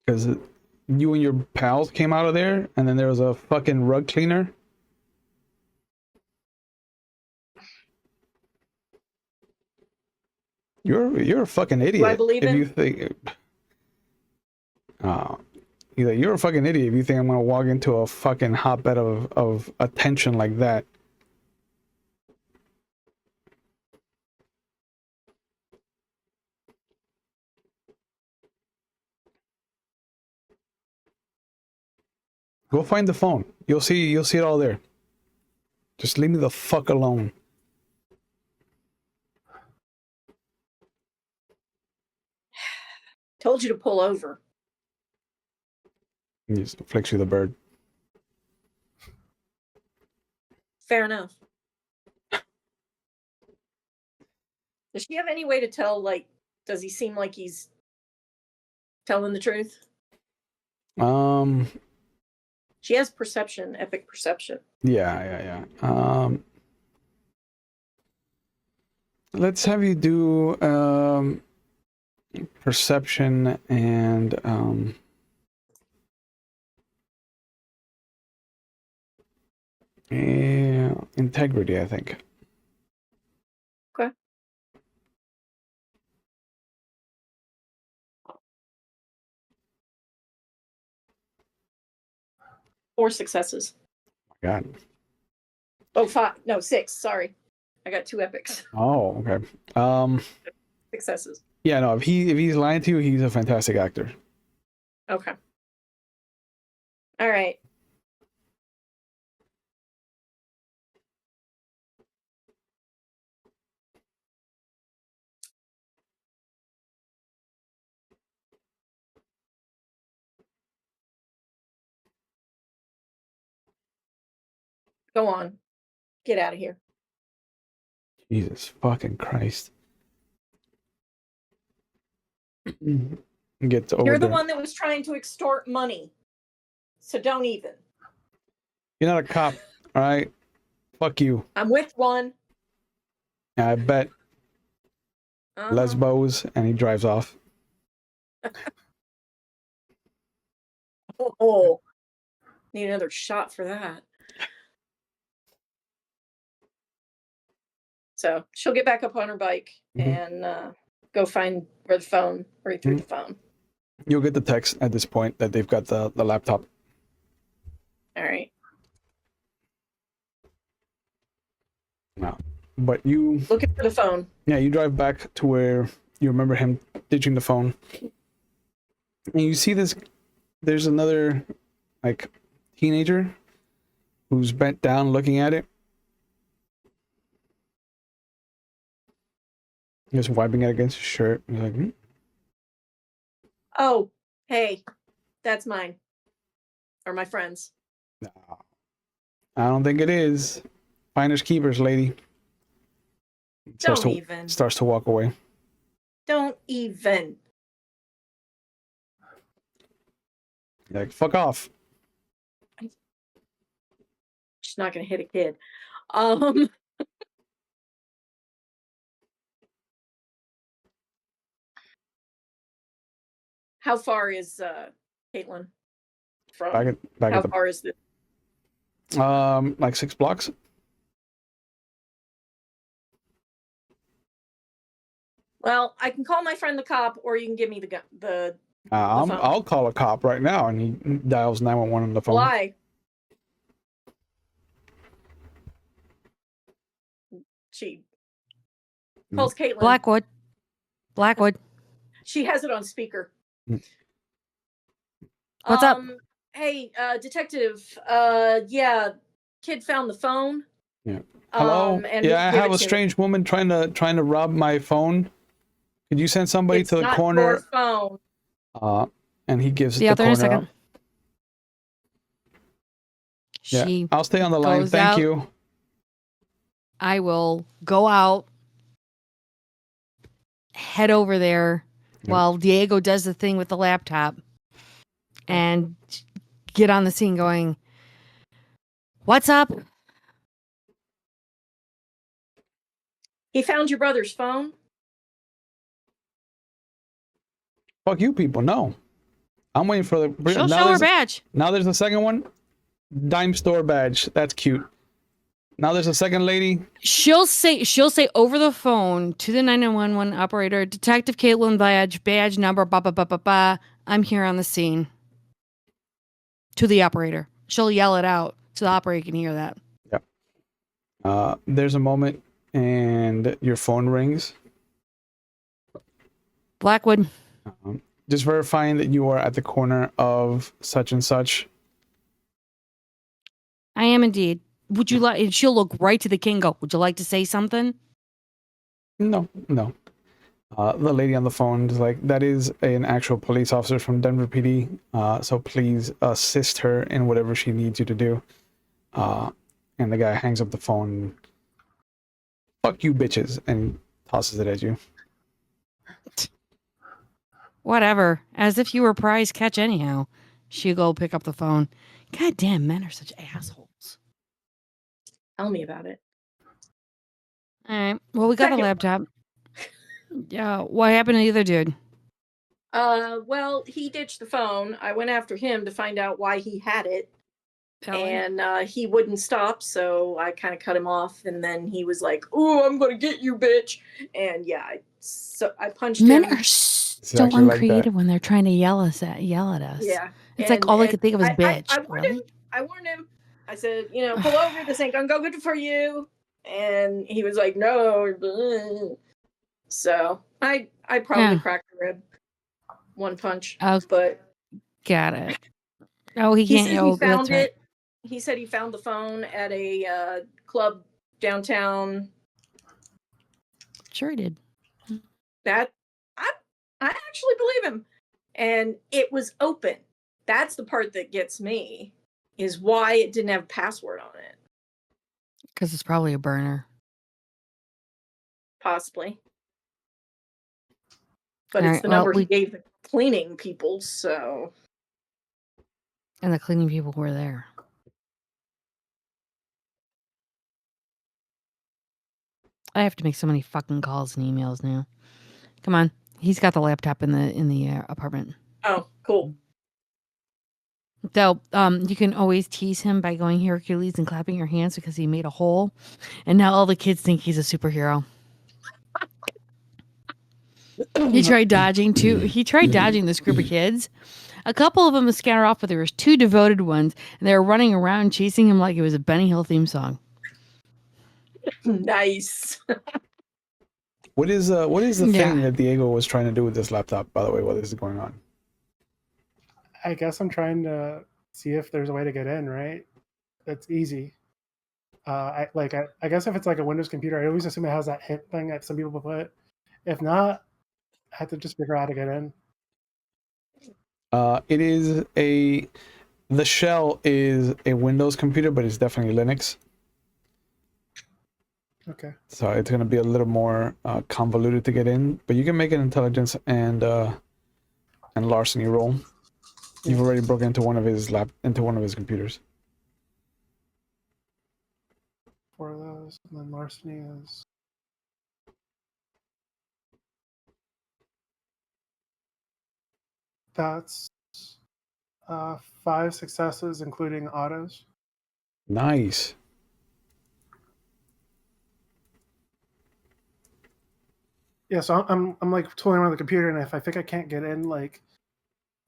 Because you and your pals came out of there, and then there was a fucking rug cleaner. You're a fucking idiot. Do I believe if him? you think. You're a fucking idiot if you think I'm gonna walk into a fucking hotbed of attention like that. Go find the phone. You'll see it all there. Just leave me the fuck alone. Told you to pull over. He just flicks you the bird. Fair enough. Does she have any way to tell, like, does he seem like he's telling the truth? She has perception, epic perception. Yeah. Let's have you do perception and integrity, I think. Okay. Four successes. God. Oh, 5. No, 6. Sorry. I got 2 epics. Oh, okay. Successes. Yeah, no, if he's lying to you, he's a fantastic actor. Okay. All right. Go on. Get out of here. Jesus fucking Christ. Get over You're the there. one that was trying to extort money. So don't even. You're not a cop, all right? Fuck you. I'm with one. I bet. Uh-huh. Lesbos, and he drives off. Oh, need another shot for that. So she'll get back up on her bike and go find where he threw the phone. You'll get the text at this point that they've got the laptop. All right. No. But you... Looking for the phone. Yeah, you drive back to where you remember him ditching the phone. And you see this... There's another, like, teenager who's bent down looking at it. Just wiping it against his shirt. He's like, Oh, hey, that's mine. Or my friend's. I don't think it is. Finders keepers, lady. Don't even. Starts to walk away. Don't even. Like, fuck off. She's not gonna hit a kid. How far is Caitlin from? Back How at far is this? the like 6 blocks. Well, I can call my friend the cop, or you can give me the gun. The phone. I'll call a cop right now, and he dials 911 on the phone. Why? She calls Caitlin. Blackwood. She has it on speaker. What's up? Hey, detective. Yeah, kid found the phone. Yeah. Hello. And Yeah, I have a me. strange woman trying to rob my phone. Could you send somebody It's to the not corner? Your phone. And he gives it Yeah, the there in a corner. second. Yeah, I'll stay on the line. Thank you. I will go out, head over there while Diego does the thing with the laptop, and get on the scene going, "What's up?" He found your brother's phone. Fuck you people. No. I'm waiting for the... She'll show her badge. Now there's a second one. Dime store badge. That's cute. Now there's a second lady. She'll say over the phone to the 911 operator, Detective Caitlin badge number, ba ba ba ba ba. I'm here on the scene. To the operator. She'll yell it out so the operator can hear that. Yep. There's a moment and your phone rings. Blackwood. Just verifying that you are at the corner of such and such. I am indeed. Would you like? She'll look right to the king. Go. Would you like to say something? No. The lady on the phone is like, that is an actual police officer from Denver PD. So please assist her in whatever she needs you to do. And the guy hangs up the phone. Fuck you, bitches, and tosses it at you. Whatever. As if you were prize catch anyhow. She'll go pick up the phone. God damn, men are such assholes. Tell me about it. All right. Well, we got the laptop. Yeah. What happened to the other dude? Well, he ditched the phone. I went after him to find out why he had it. And he wouldn't stop, so I kind of cut him off, and then he was like, "Oh, I'm gonna get you, bitch!" And yeah, I punched him. Men are so Exactly uncreative like when they're trying to yell at us. Yeah, it's like all I could think of was bitch. I warned him. I said, pull over. This ain't gonna go good for you. And he was like, no. So I probably cracked the rib. One punch. But got it. Oh, he can't. Said he found it. He said he found the phone at a club downtown. Sure he did. That I actually believe him. And it was open. That's the part that gets me, is why it didn't have a password on it. Because it's probably a burner. Possibly. But it's the number he gave the cleaning people, so. And the cleaning people were there. I have to make so many fucking calls and emails now. Come on. He's got the laptop in the apartment. Oh, cool. So, you can always tease him by going Hercules and clapping your hands because he made a hole. And now all the kids think he's a superhero. He tried dodging too. He tried dodging this group of kids. A couple of them scatter off, but there was 2 devoted ones, and they were running around chasing him like it was a Benny Hill theme song. Nice. What is the thing that Diego was trying to do with this laptop, by the way, while this is going on? I guess I'm trying to see if there's a way to get in, right? That's easy. I guess if it's like a Windows computer, I always assume it has that hint thing that some people put. If not, I have to just figure out how to get in. It is The shell is a Windows computer, but it's definitely Linux. Okay. So it's going to be a little more convoluted to get in, but you can make an intelligence and larceny roll. You've already broken into one of his computers. 4 of those, and then larceny is. That's 5 successes, including autos. Nice. Yeah, so I'm like tooling around the computer, and if I think I can't get in, like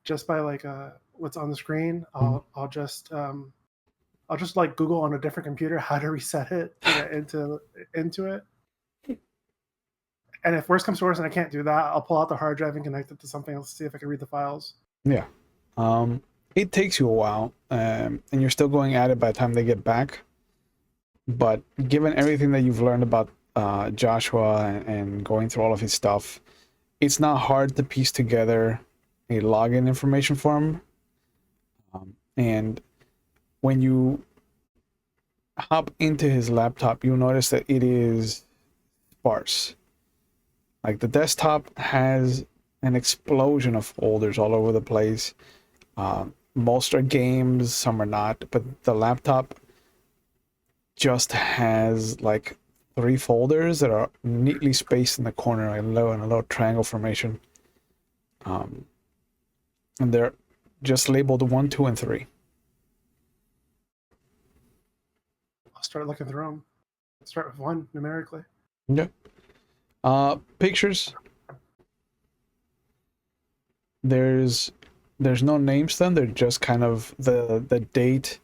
just by like what's on the screen, I'll just like Google on a different computer how to reset it to get into it. And if worst comes to worst and I can't do that, I'll pull out the hard drive and connect it to something else to see if I can read the files. Yeah. It takes you a while, and you're still going at it by the time they get back. But given everything that you've learned about Joshua and going through all of his stuff, it's not hard to piece together a login information for him. And when you hop into his laptop, you'll notice that it is sparse. Like the desktop has an explosion of folders all over the place. Most are games, some are not, but the laptop just has like 3 folders that are neatly spaced in the corner, like in a little triangle formation. And they're just labeled 1, 2, and 3. I'll start looking through them. Start with 1 numerically. Yeah. Pictures. There's no names then. They're just kind of the date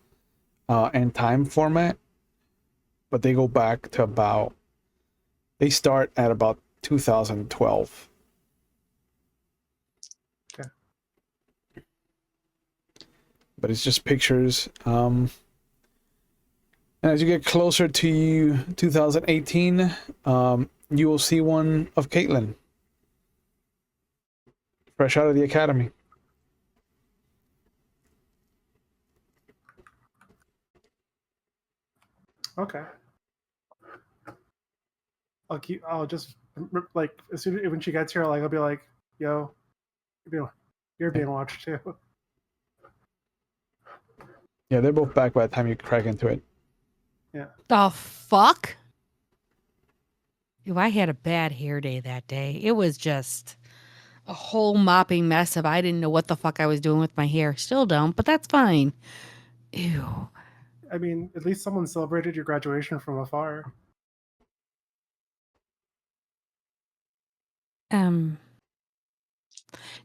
and time format. But they go back to they start at about 2012. Okay. But it's just pictures. And as you get closer to 2018, you will see one of Caitlin, fresh out of the academy. Okay. I'll just like as soon as when she gets here, like I'll be like, "Yo, you're being watched too." Yeah, they're both back by the time you crack into it. Yeah. The fuck? Ew, I had a bad hair day that day. It was just a whole mopping mess of I didn't know what the fuck I was doing with my hair. Still don't, but that's fine. Ew. I mean, at least someone celebrated your graduation from afar.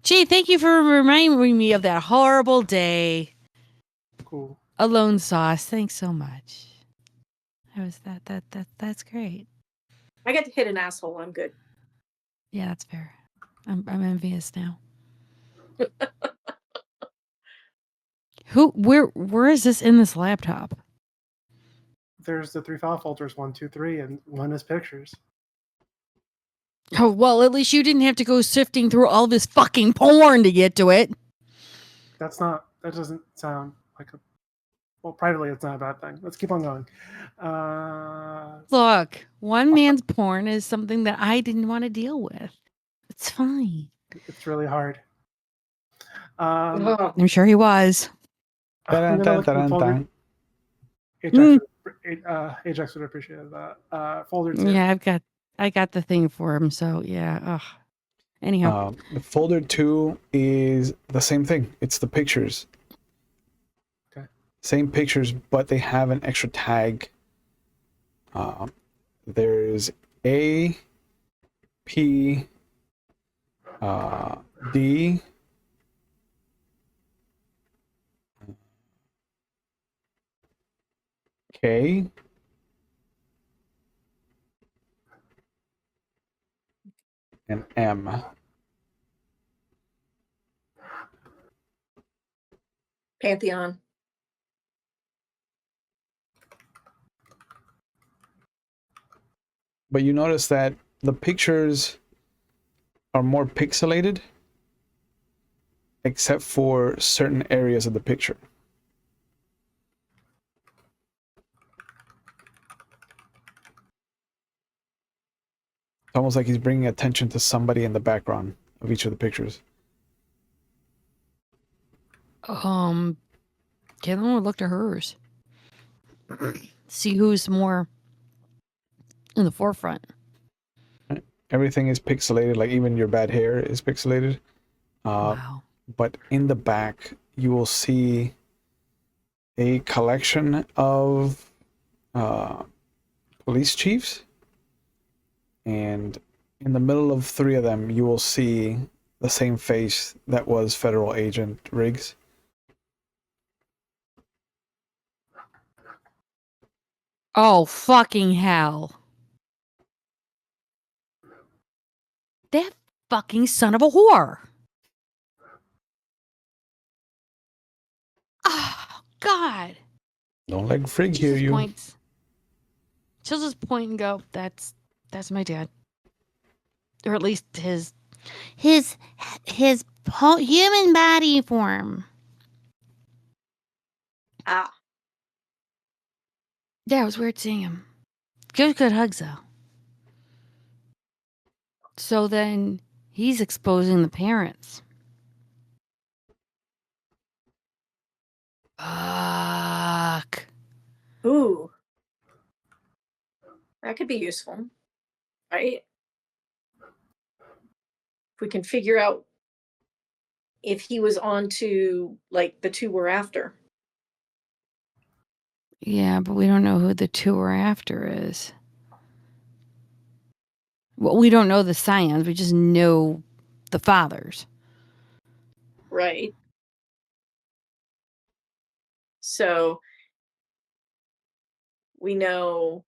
Gee, thank you for reminding me of that horrible day. Cool. Alone sauce. Thanks so much. That's great. I get to hit an asshole. I'm good. Yeah, that's fair. I'm envious now. Where is this in this laptop? There's the 3 file folders, 1, 2, 3, and 1 is pictures. Oh, well, at least you didn't have to go sifting through all this fucking porn to get to it. That doesn't sound like well, privately, it's not a bad thing. Let's keep on going. Look, one man's porn is something that I didn't want to deal with. It's fine. It's really hard. I'm sure he was. I'm gonna look at the folder. Ajax would appreciate that. Folder 2. Yeah, I got the thing for him, so yeah. Ugh. Anyhow. Folder 2 is the same thing. It's the pictures. Okay. Same pictures, but they have an extra tag. There's A, P, D, K, and M. Pantheon. But you notice that the pictures are more pixelated, except for certain areas of the picture. almost like he's bringing attention to somebody in the background of each of the pictures. Caitlin would look to hers. See who's more in the forefront. Everything is pixelated, like even your bad hair is pixelated. Wow. But in the back, you will see a collection of police chiefs. And in the middle of 3 of them, you will see the same face that was Federal Agent Riggs. Oh, fucking hell. That fucking son of a whore. Oh, God. Don't let Frigg She'll hear just you. point. She'll just point and go, that's my dad. Or at least his human body form. Ah, Yeah, it was weird seeing him. Good hugs, though. So then he's exposing the parents. Fuck. ooh, that could be useful, right? If we can figure out if he was on to like the 2 we're after. Yeah, but we don't know who the 2 we're after is. Well, we don't know the Scions. We just know the fathers. Right. So we know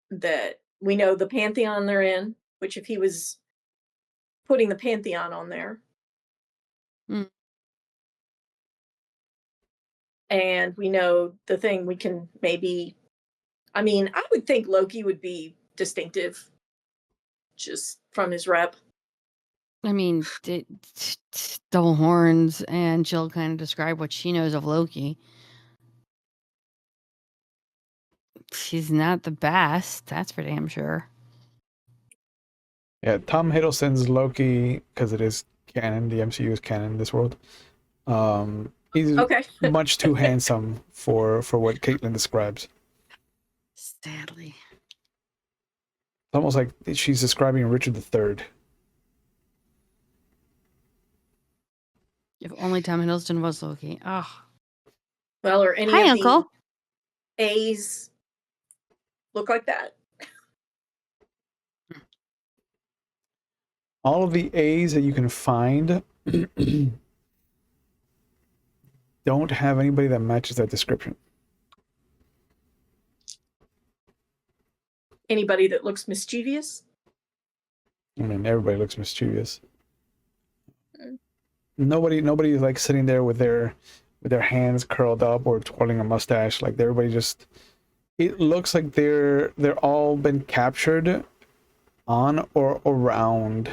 that we know the pantheon they're in, which if he was putting the pantheon on there. Mm. And we know the thing we can maybe, I mean, I would think Loki would be distinctive just from his rep. I mean, double horns, and Jill kind of described what she knows of Loki. She's not the best, that's for damn sure. Yeah, Tom Hiddleston's Loki, because it is canon, the MCU is canon in this world. He's Okay. much too handsome for what Caitlin describes. Sadly. It's almost like she's describing Richard III. If only Tom Hiddleston was Loki. Oh. Well, or any Hi, of Uncle. the A's look like that. All of the A's that you can find don't have anybody that matches that description. Anybody that looks mischievous. I mean, everybody looks mischievous. Nobody is like sitting there with their hands curled up or twirling a mustache. Like everybody just, it looks like they're all been captured on or around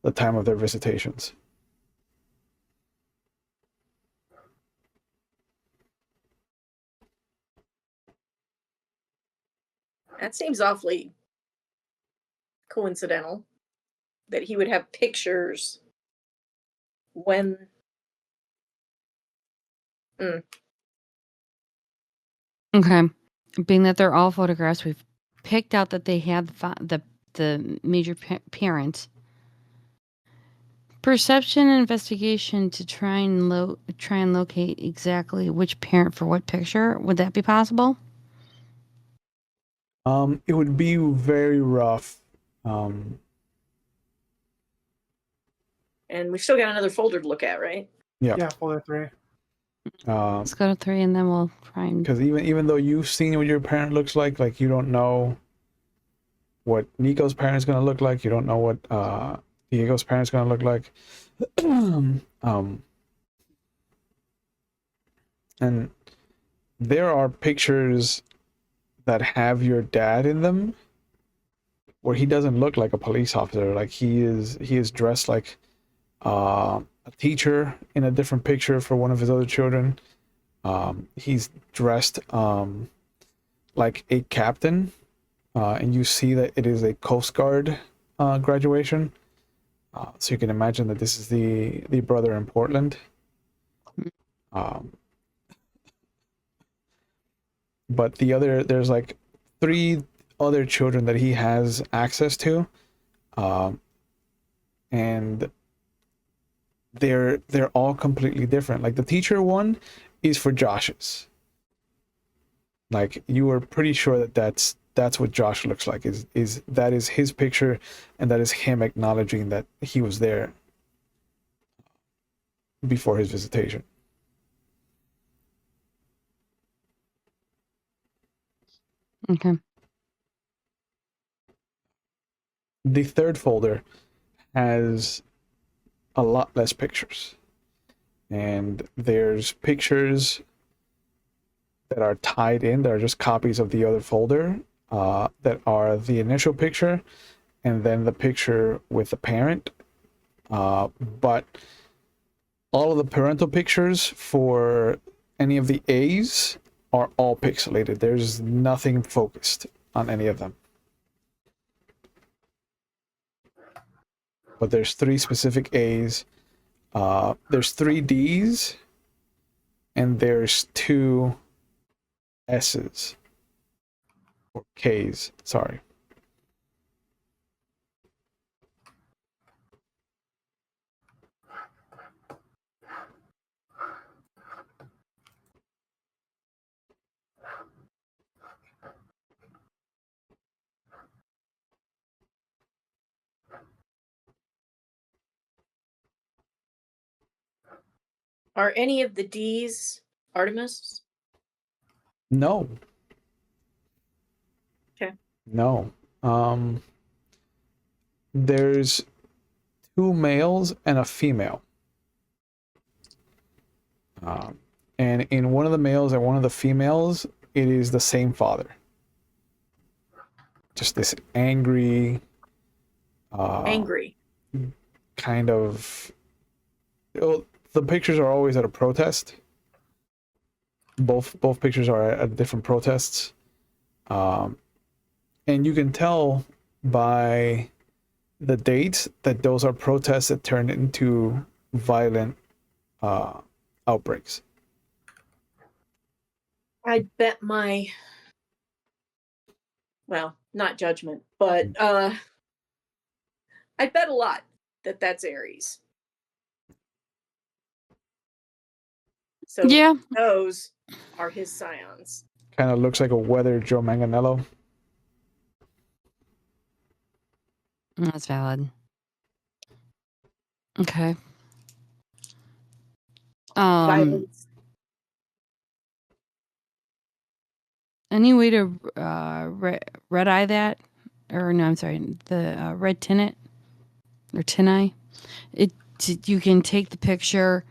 the time of their visitations. That seems awfully coincidental that he would have pictures when. Okay. Being that they're all photographs, we've picked out that they had the major parents. Perception and investigation to try and locate exactly which parent for what picture. Would that be possible? It would be very rough. And we've still got another folder to look at, right? Yeah. Yeah, folder 3. Let's go to 3 and then we'll try and. Because even though you've seen what your parent looks like you don't know what Nico's parents gonna look like. You don't know what Diego's parents gonna look like. And there are pictures that have your dad in them where he doesn't look like a police officer. Like he is dressed like a teacher in a different picture for one of his other children. He's dressed like a captain and you see that it is a Coast Guard graduation. So you can imagine that this is the brother in Portland. But there's like 3 other children that he has access to, and they're all completely different. Like the teacher one is for Josh's. Like you were pretty sure that that's what Josh looks like. Is that is his picture, and that is him acknowledging that he was there before his visitation. Okay. The third folder has a lot less pictures, and there's pictures that are tied in, that are just copies of the other folder, that are the initial picture and then the picture with the parent. But all of the parental pictures for any of the A's are all pixelated. There's nothing focused on any of them. But there's 3 specific A's. There's 3 D's, and there's 2 S's. Or K's, sorry. Are any of the D's Artemis? No. Okay. No. There's 2 males and a female. And in one of the males and one of the females, it is the same father. Just this angry, Angry. kind of. Well, the pictures are always at a protest. Both pictures are at different protests, and you can tell by the dates that those are protests that turned into violent outbreaks. I bet my, well, not judgment, but I bet a lot that that's Aries. So Yeah. those are his scions. Kind of looks like a weathered Joe Manganiello. That's valid. Okay. Violence. Any way to red eye that, or no? I'm sorry, the red tinnet or tin eye. You can take the picture,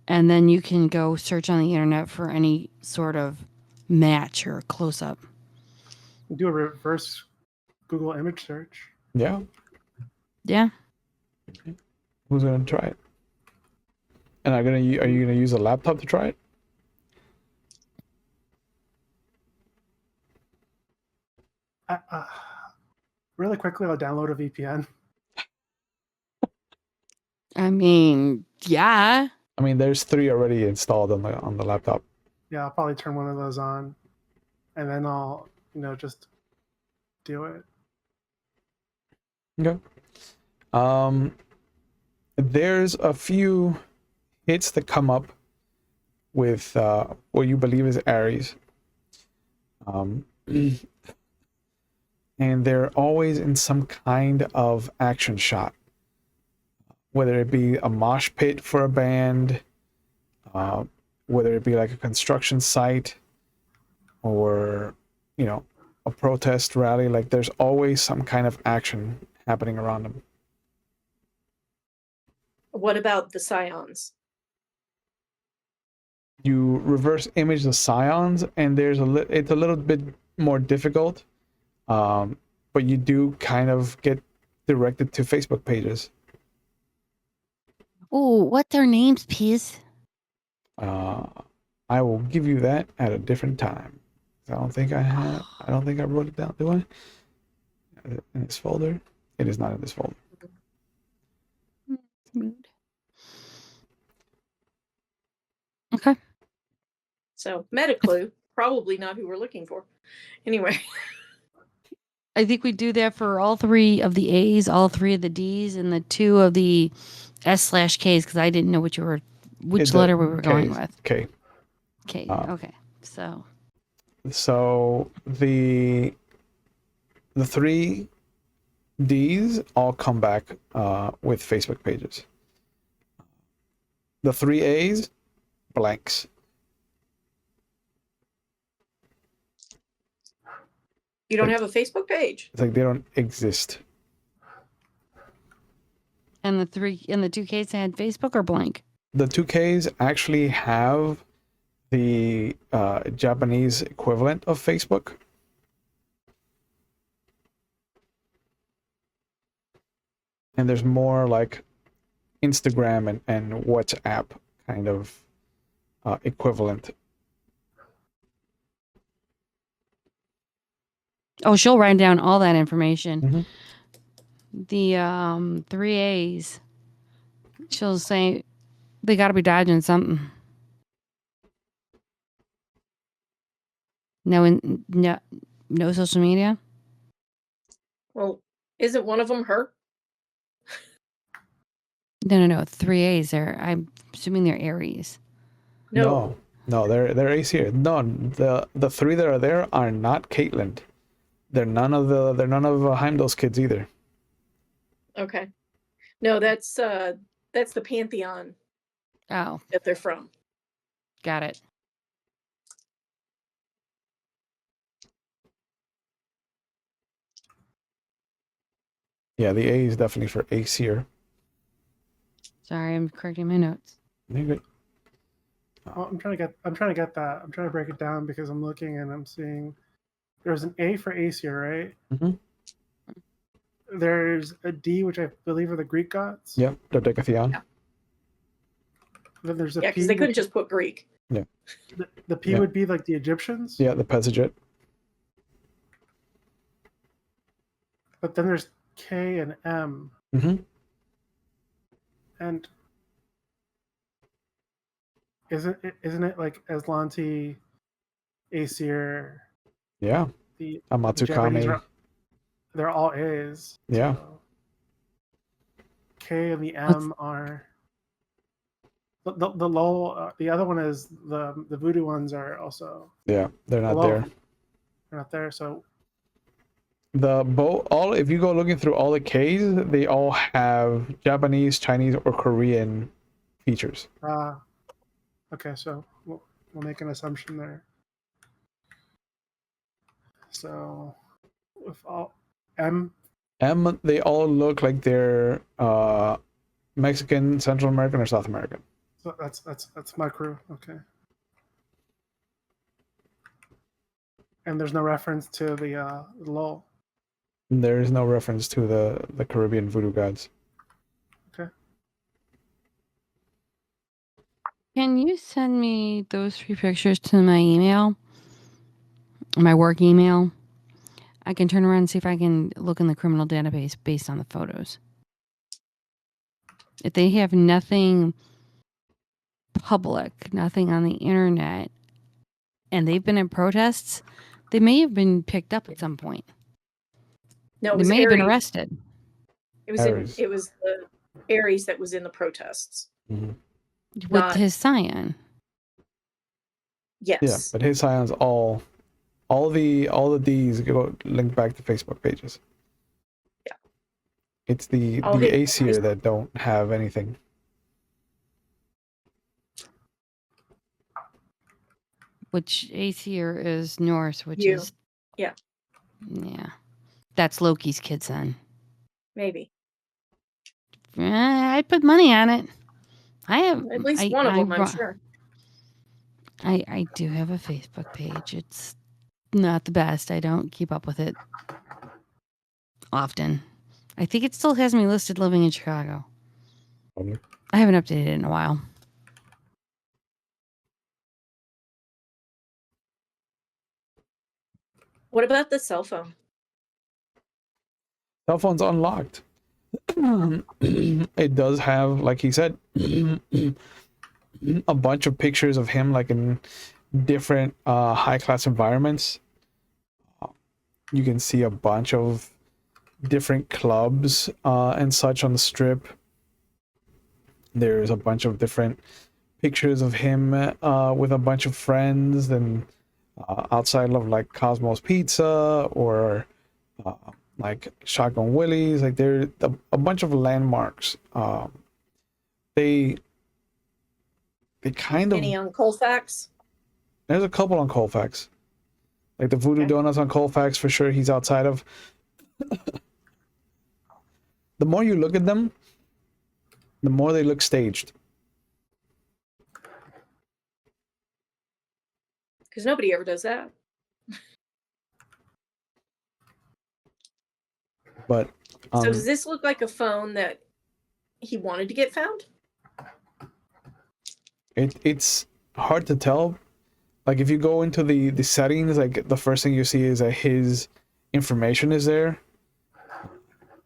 and then you can go search on the internet for any sort of match or close up. Do a reverse Google image search. Yeah. Yeah. Who's gonna try it? And are you gonna use a laptop to try it? Really quickly, I'll download a VPN. I mean, yeah. I mean, there's 3 already installed on the laptop. Yeah, I'll probably turn one of those on, and then I'll just do it. Okay. There's a few hits that come up with what you believe is Aries. And they're always in some kind of action shot, whether it be a mosh pit for a band, whether it be like a construction site, or a protest rally. Like there's always some kind of action happening around them. What about the scions? You reverse image the scions, and it's a little bit more difficult, but you do kind of get directed to Facebook pages. Oh, what their names, please? I will give you that at a different time. I don't think I wrote it down, do I? in this folder? It is not in this folder. Okay. So meta clue, probably not who we're looking for. Anyway. I think we do that for all 3 of the A's, all 3 of the D's, and the 2 of the S/K's because I didn't know which letter we were going with. K. K. Okay. So the 3 D's all come back with Facebook pages. The 3 A's, blanks. You don't have a Facebook page? It's like they don't exist. and the 2 K's had Facebook or blank? The 2 K's actually have the Japanese equivalent of Facebook. And there's more like Instagram and WhatsApp kind of equivalent. Oh, she'll write down all that information. Mhm. The 3 A's, she'll say they got to be dodging something. No social media. Well, isn't one of them her? No. 3 A's. I'm assuming they're Aries. No. No, they're A's here. No, the 3 that are there are not Caitlyn. They're none of Heimdall's kids either. Okay. No, that's the pantheon Oh, that they're from. got it. Yeah, the A is definitely for Aesir. Sorry, I'm correcting my notes. You're good. Well, I'm trying to get that. I'm trying to break it down because I'm looking and I'm seeing there's an A for Aesir, right? Mhm. There's a D, which I believe are the Greek gods. Yep, Dodecatheon. Yeah. Then there's a Yeah, P. because they couldn't just put Greek. The P Yeah. would be like the Egyptians. Yeah, the Pesaget. But then there's K and M. Mm-hmm. And isn't it like Aslanti, Aesir? Yeah. The Amatsukami. Japanese they're all A's. Yeah. So K and the M are the low. The other one is the voodoo ones are also. Yeah, they're not below. there. They're not there. So If you go looking through all the K's, they all have Japanese, Chinese, or Korean features. okay, so we'll make an assumption there. So with all M, They all look like they're Mexican, Central American, or South American. so that's my crew. Okay. And there's no reference to the lull. There is no reference to the Caribbean voodoo gods. Okay. Can you send me those 3 pictures to my email? My work email? I can turn around and see if I can look in the criminal database based on the photos. If they have nothing public, nothing on the internet, and they've been in protests, they may have been picked up at some point. No, it They was may have been Aries. arrested. It was Aries. it was the Aries that was in the protests. Mm-hmm. With Not- his Scion. Yes. Yeah, but his Scions all the D's go link back to Facebook pages. Yeah. It's the All his- Aesir that don't have anything. Which Aesir is Norse, which You. is... Yeah. Yeah. That's Loki's kid son. Maybe. I'd put money on it. I have... At least one of them, I'm sure. I do have a Facebook page. It's not the best. I don't keep up with it often. I think it still has me listed living in Chicago. Probably. I haven't updated it in a while. What about the cell phone? Cell phone's unlocked. It does have, like he said, a bunch of pictures of him like in different high class environments. You can see a bunch of different clubs and such on the strip. There's a bunch of different pictures of him with a bunch of friends and outside of like Cosmos Pizza or like Shotgun Willie's. Like there a bunch of landmarks. They kind of, Any on Colfax? there's a couple on Colfax. Like the Voodoo Okay. Donuts on Colfax for sure he's outside of. The more you look at them, the more they look staged. Because nobody ever does that. But So does this look like a phone that he wanted to get found? it's hard to tell. Like if you go into the settings, like the first thing you see is that his information is there.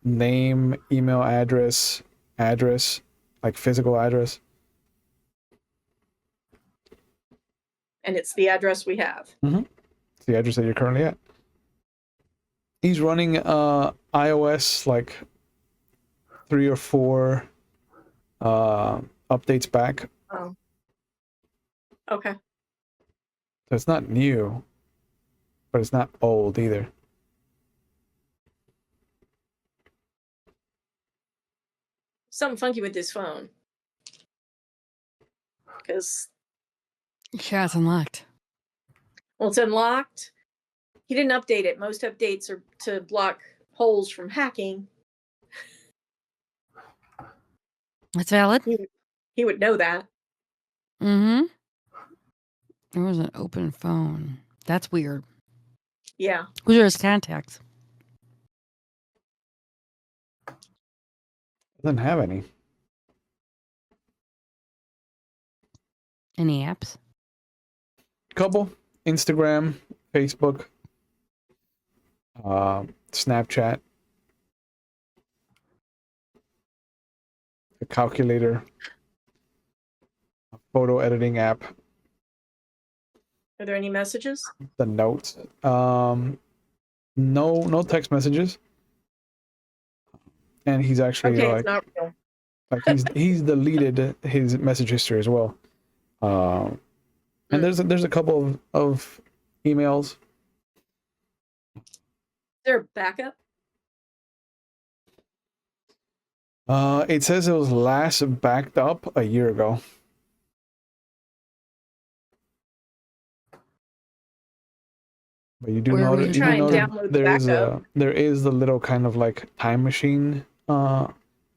Name, email address, like physical address. And it's the address we have. It's the address that you're currently at. He's running iOS like 3 or 4 updates back. Oh. Okay. So it's not new, but it's not old either. Something funky with this phone. Because, Yeah, it's unlocked. well, it's unlocked. He didn't update it. Most updates are to block holes from hacking. That's valid. He would know that. Mm-hmm. There was an open phone. That's weird. Yeah. Who are his contacts? Doesn't have any. Any apps? Couple. Instagram, Facebook, Snapchat, a calculator, a photo editing app, Are there any messages? the notes. No text messages. And he's actually Okay, like it's not real. he's deleted his message history as well. And there's a couple of emails. Is there a backup? It says it was last backed up a year ago. But you do Where know would that you you try do and know download that the there is the little kind of like time machine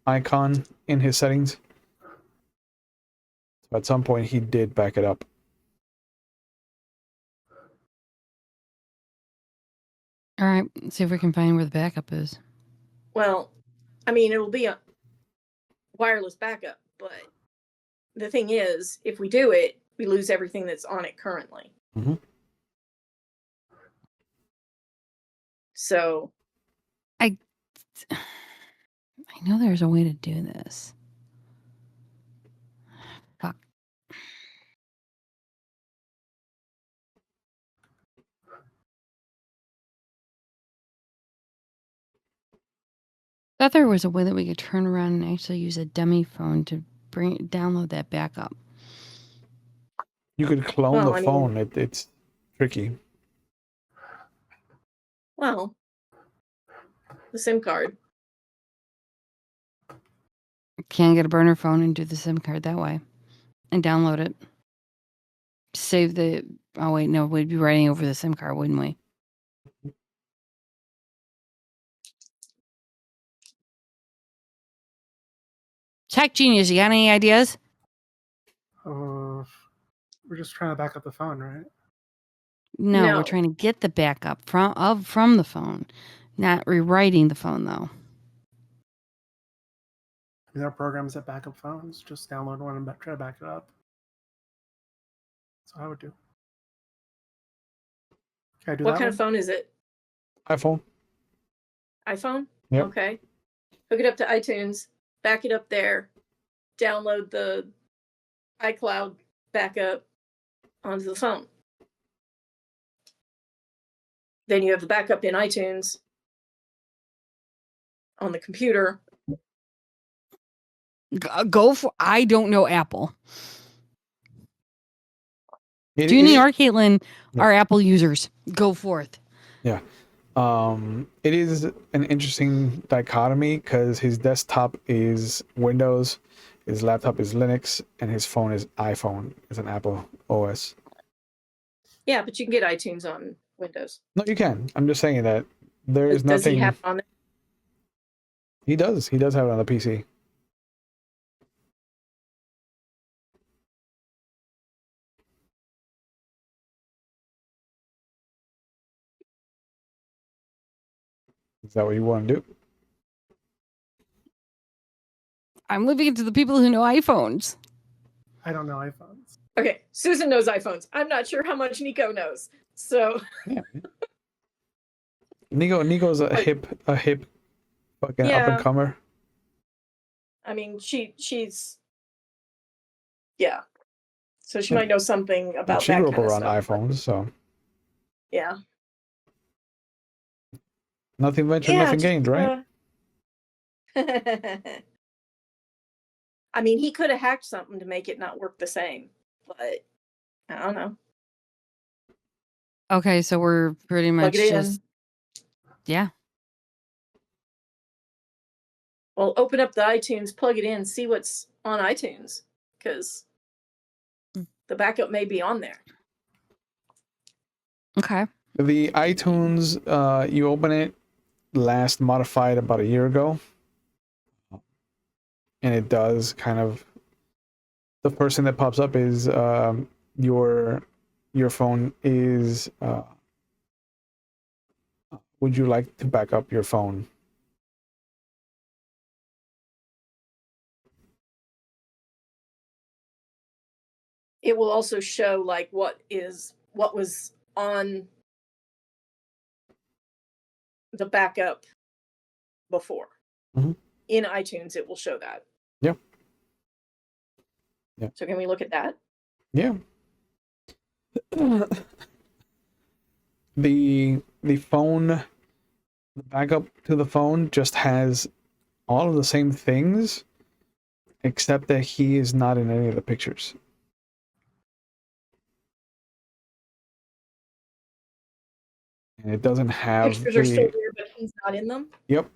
icon in his settings. So at some point he did back it up. All right, let's see if we can find where the backup is. Well, I mean, it'll be a wireless backup, but the thing is, if we do it, we lose everything that's on it currently. Mhm. So I know there's a way to do this. Fuck. Thought there was a way that we could turn around and actually use a dummy phone to download that backup. You could clone Well, the I mean- phone. It's tricky. well, the SIM card. Can get a burner phone and do the SIM card that way and download it. Save the. Oh, wait, no, we'd be writing over the SIM card, wouldn't we? Tech Genius, you got any ideas? We're just trying to back up the phone, right? No, No. we're trying to get the backup from the phone, not rewriting the phone though. There are programs that back up phones. Just download one and try to back it up. That's what I would do. Can I do What that kind one? of phone is it? iPhone. iPhone? Yep. Okay. Hook it up to iTunes, back it up there, download the iCloud backup onto the phone. Then you have the backup in iTunes on the computer. Go for. I don't know Apple. It Junie or Caitlin are Apple users. Go forth. it is an interesting dichotomy because his desktop is Windows, his laptop is Linux, and his phone is iPhone. It's an Apple OS. Yeah, but you can get iTunes on Windows. No, you can. I'm just saying that there is Does nothing. he have it on there? He does. He does have it on the PC. Is that what you want to do? I'm leaving it to the people who know iPhones. I don't know iPhones. Okay, Susan knows iPhones. I'm not sure how much Nico knows. So Yeah. Nico's a hip fucking up and comer. I mean, she's yeah. So she might know something about She that grew up kind of around stuff. iPhones, so Yeah. nothing ventured, nothing gained, right? I mean, he could have hacked something to make it not work the same, but I don't know. Okay, so we're pretty much Plug it just in. yeah. Well, open up the iTunes, plug it in, see what's on iTunes, because the backup may be on there. Okay. The iTunes, you open it, last modified about a year ago, and it does kind of. The first thing that pops up is your phone is. Would you like to back up your phone? It will also show like what was on the backup before. Mhm. In iTunes, it will show that. Yeah. Yeah. So can we look at that? Yeah. The phone, the backup to the phone just has all of the same things, except that he is not in any of the pictures. And it doesn't have Pictures are still there, but he's not in them. Yep.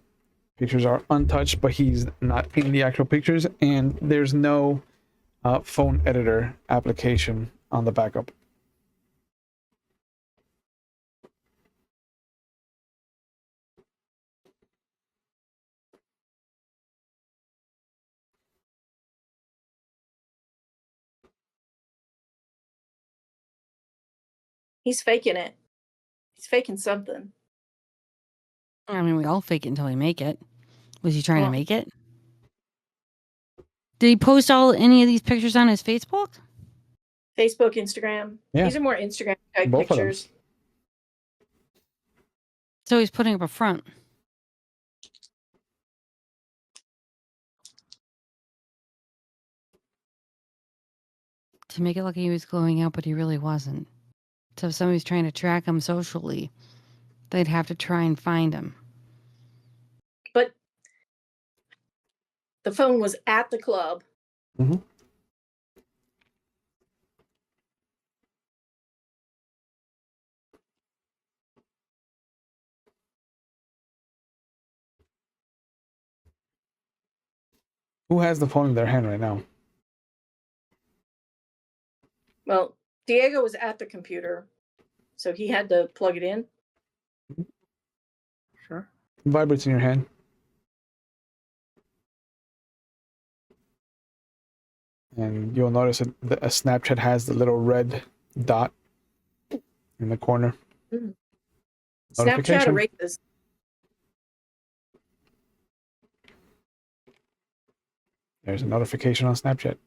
Pictures are untouched, but he's not in the actual pictures, and there's no phone editor application on the backup. He's faking it. He's faking something. I mean, we all fake it until we make it. Was he trying to make it? Did he post any of these pictures on his Facebook? Facebook, Instagram. Yeah. These are more Instagram type Both of them. pictures. So he's putting up a front. To make it look like he was glowing out, but he really wasn't. So if somebody's trying to track him socially, they'd have to try and find him. But the phone was at the club. Mm-hmm. Who has the phone in their hand right now? Well, Diego was at the computer, so he had to plug it in. Sure. It vibrates in your hand. And you'll notice that a Snapchat has the little red dot in the corner. Mm-hmm. Snapchat Notification. erases. There's a notification on Snapchat.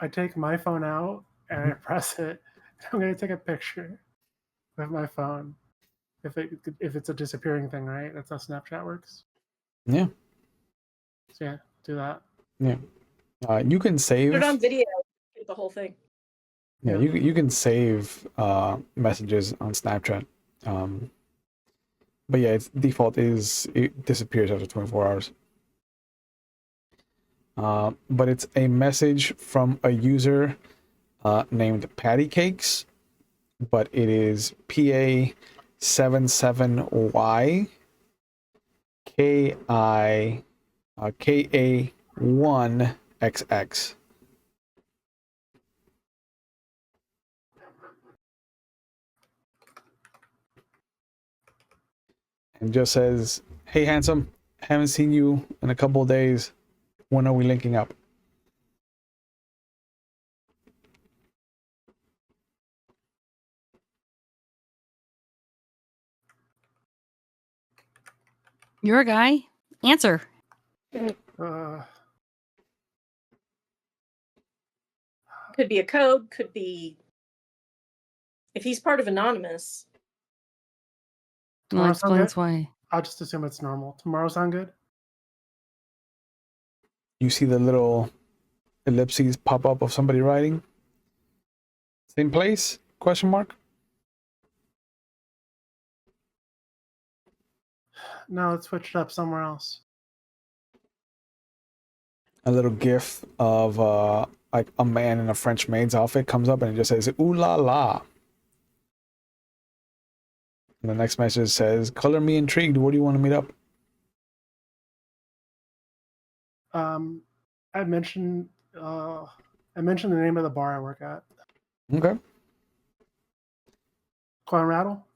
I take my phone out and I press it. I'm gonna take a picture with my phone. If it's a disappearing thing, right? That's how Snapchat works. Yeah. So yeah, do that. Yeah. You can save. Put it on video. Get the whole thing. Yeah, you can save messages on Snapchat. But yeah, its default is it disappears after 24 hours. But it's a message from a user named Patty Cakes, but it is PA77Y KA1XX. And just says, "Hey, handsome, haven't seen you in a couple of days. When are we linking up?" You're a guy. Answer. Could be a code. Could be if he's part of Anonymous. Well, that explains why. I'll just assume it's normal. Tomorrow sound good? You see the little ellipses pop up of somebody writing. Same place? Question mark. No, let's switch it up somewhere else. A little gif of like a man in a French maid's outfit comes up and it just says "Ooh la la." And the next message says, "Color me intrigued. Where do you want to meet up?" I mentioned the name of the bar I work at. Okay. Coin Rattle.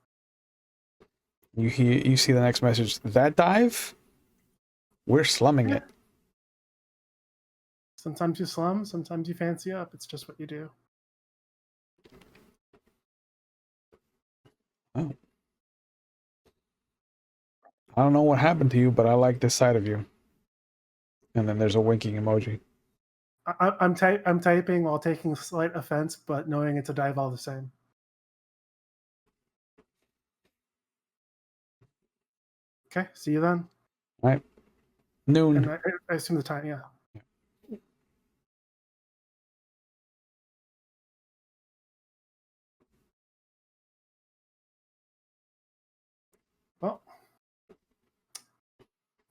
You see the next message. That dive? We're slumming it. Sometimes you slum, sometimes you fancy up. It's just what you do. Oh. I don't know what happened to you, but I like this side of you. And then there's a winking emoji. I'm typing while taking slight offense, but knowing it's a dive all the same. Okay, see you then. All right. Noon. And I assume the time, yeah. Well,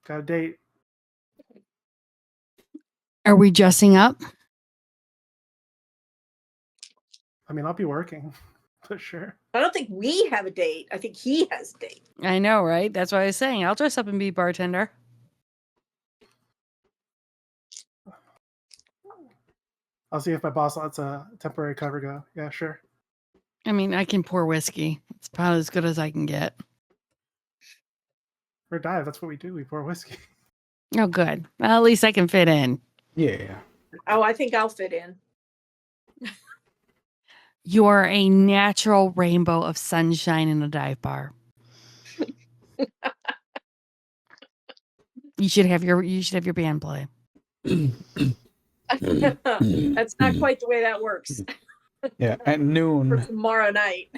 got a date. Are we dressing up? I mean, I'll be working, for sure. I don't think we have a date. I think he has a date. I know, right? That's what I was saying. I'll dress up and be bartender. I'll see if my boss lets a temporary cover go. Yeah, sure. I mean, I can pour whiskey. It's probably as good as I can get. For a dive, that's what we do. We pour whiskey. Oh, good. Well, at least I can fit in. Yeah. Oh, I think I'll fit in. You are a natural rainbow of sunshine in a dive bar. You should have your band play. That's not quite the way that works. Yeah, at noon. For tomorrow night.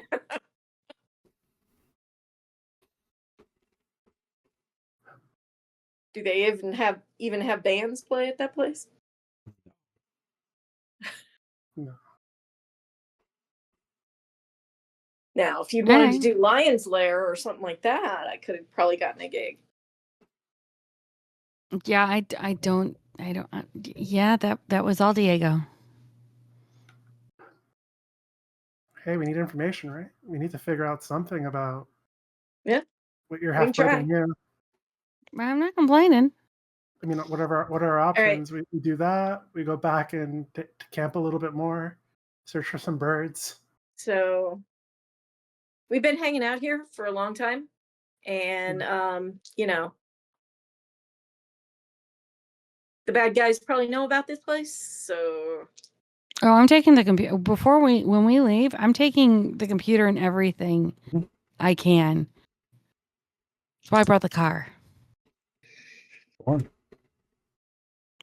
Do they even have bands play at that place? No. Now, if you wanted right. to do Lion's Lair or something like that, I could have probably gotten a gig. Yeah, I don't. Yeah, that was all Diego. Hey, we need information, right? We need to figure out something about what your We can half brother try. knew. I'm not complaining. I mean, what are our options? Right. We do that. We go back and camp a little bit more, search for some birds. So we've been hanging out here for a long time, and you know, the bad guys probably know about this place. So Oh, I'm taking the computer when we leave. I'm taking the computer and everything I can. That's why I brought the car.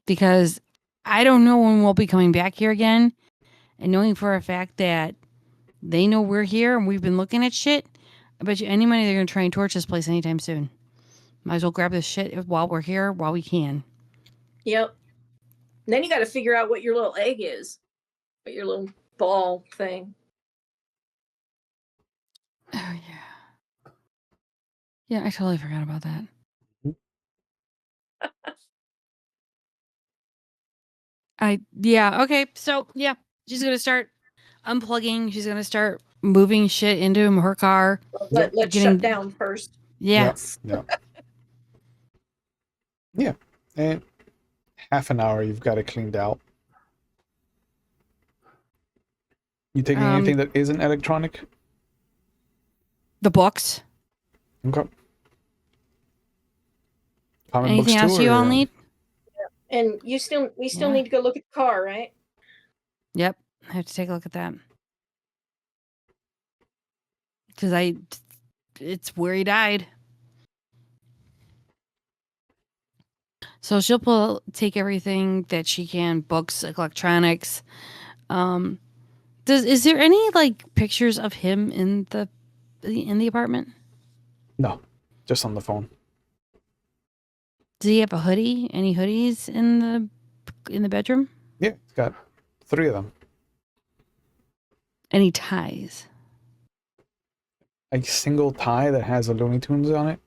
Because I don't know when we'll be coming back here again. and knowing for a fact that they know we're here and we've been looking at shit, I bet you any money they're going to try and torch this place anytime soon. Might as well grab this shit while we're here, while we can. Yep. And then you got to figure out what your little egg is, what your little ball thing. Oh, yeah. Yeah, I totally forgot about that. Okay. So, yeah, she's going to start unplugging. She's going to start moving shit into her car. Let's shut down first. Yeah. Yeah. And half an hour, you've got it cleaned out. You taking anything that isn't electronic? The books. Okay. Comic Anything books else too, you all need? And we still need to go look at the car, right? Yep. I have to take a look at that. Because it's where he died. So she'll take everything that she can, books, electronics. Is there any like pictures of him in the apartment? No, just on the phone. Does he have a hoodie? Any hoodies in the bedroom? Yeah, it's got 3 of them. Any ties? A single tie that has a Looney Tunes on it.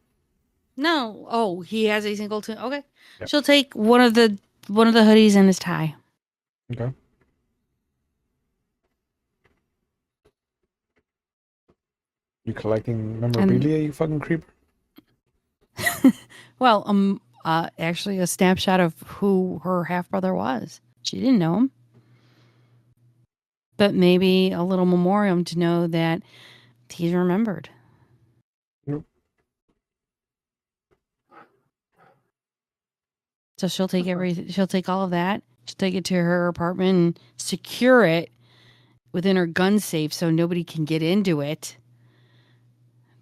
No. Oh, he has a single tune. Okay. Yep. She'll take one of the hoodies and his tie. Okay. You collecting memorabilia, you fucking creeper? Well, actually a snapshot of who her half brother was. She didn't know him. But maybe a little memoriam to know that he's remembered. Yep. So she'll take all of that. She'll take it to her apartment and secure it within her gun safe so nobody can get into it.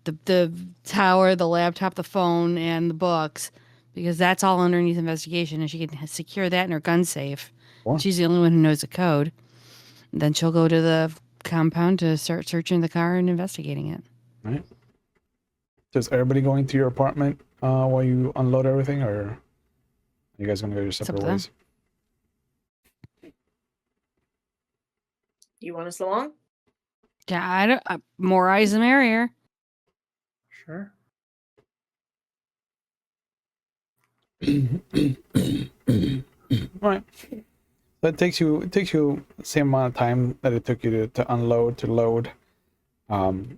The tower, the laptop, the phone, and the books, because that's all underneath investigation, and she can secure that in her gun safe. Wow. She's the only one who knows the code. And then she'll go to the compound to start searching the car and investigating it. Right. So is everybody going to your apartment while you unload everything, or are you guys gonna go your separate ways? You want us along? Yeah, more eyes the merrier. Sure. All right. So it takes you the same amount of time that it took you to unload, to load. And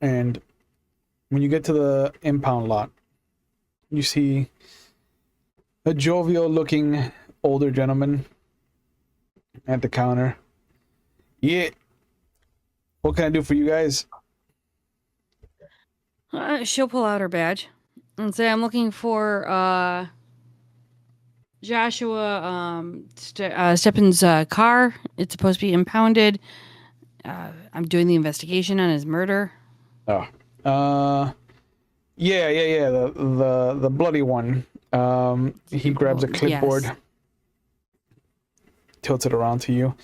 when you get to the impound lot, you see a jovial looking older gentleman at the counter. Yeah. What can I do for you guys? She'll pull out her badge and say, I'm looking for Joshua Steppen's car. It's supposed to be impounded. I'm doing the investigation on his murder. Yeah. The bloody one. He grabs a clipboard, Yes. tilts it around to you.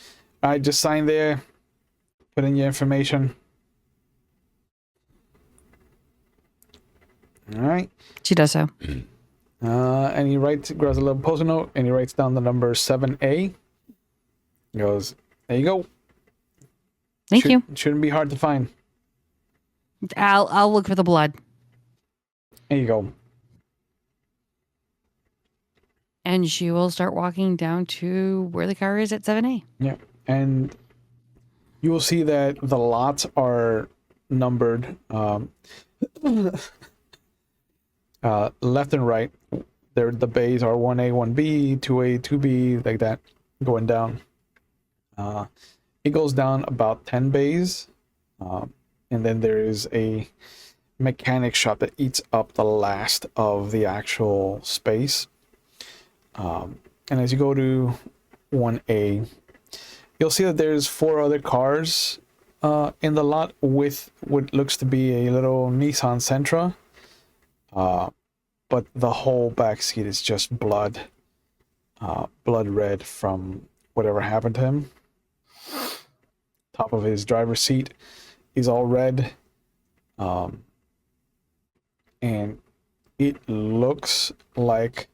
I just sign there, put in your information. All right. She does so. And he grabs a little post-it note, and he writes down the number 7A. He goes, there you go. Thank you. Shouldn't be hard to find. I'll look for the blood. There you go. And she will start walking down to where the car is at 7A. Yeah. And you will see that the lots are numbered left and right. The bays are 1A, 1B, 2A, 2B, like that, going down. It goes down about 10 bays. And then there is a mechanic shop that eats up the last of the actual space. And as you go to 1A, you'll see that there's 4 other cars in the lot with what looks to be a little Nissan Sentra. But the whole back seat is just blood red from whatever happened to him. top of his driver's seat is all red. And it looks like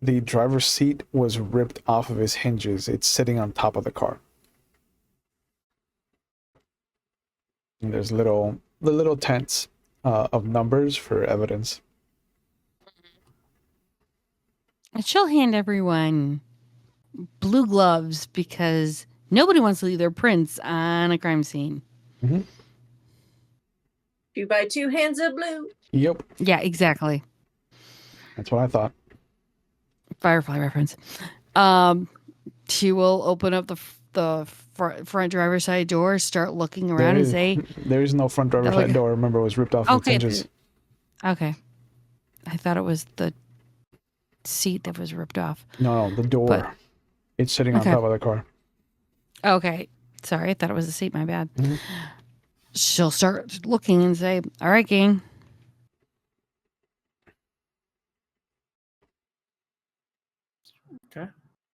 the driver's seat was ripped off of his hinges. It's sitting on top of the car. And there's the little tents of numbers for evidence. And she'll hand everyone blue gloves because nobody wants to leave their prints on a crime scene. Mm-hmm. 2 by 2 hands of blue. Yep. Yeah, exactly. That's what I thought. Firefly reference. She will open up the front driver's side door, start looking around and say, there is no front driver's side door. Remember, it was ripped off its hinges. Okay. I thought it was the seat that was ripped off. No, the door. But, it's sitting on top of the car. Okay. Sorry, I thought it was the seat. My bad. Mm-hmm. She'll start looking and say, all right, gang. Okay.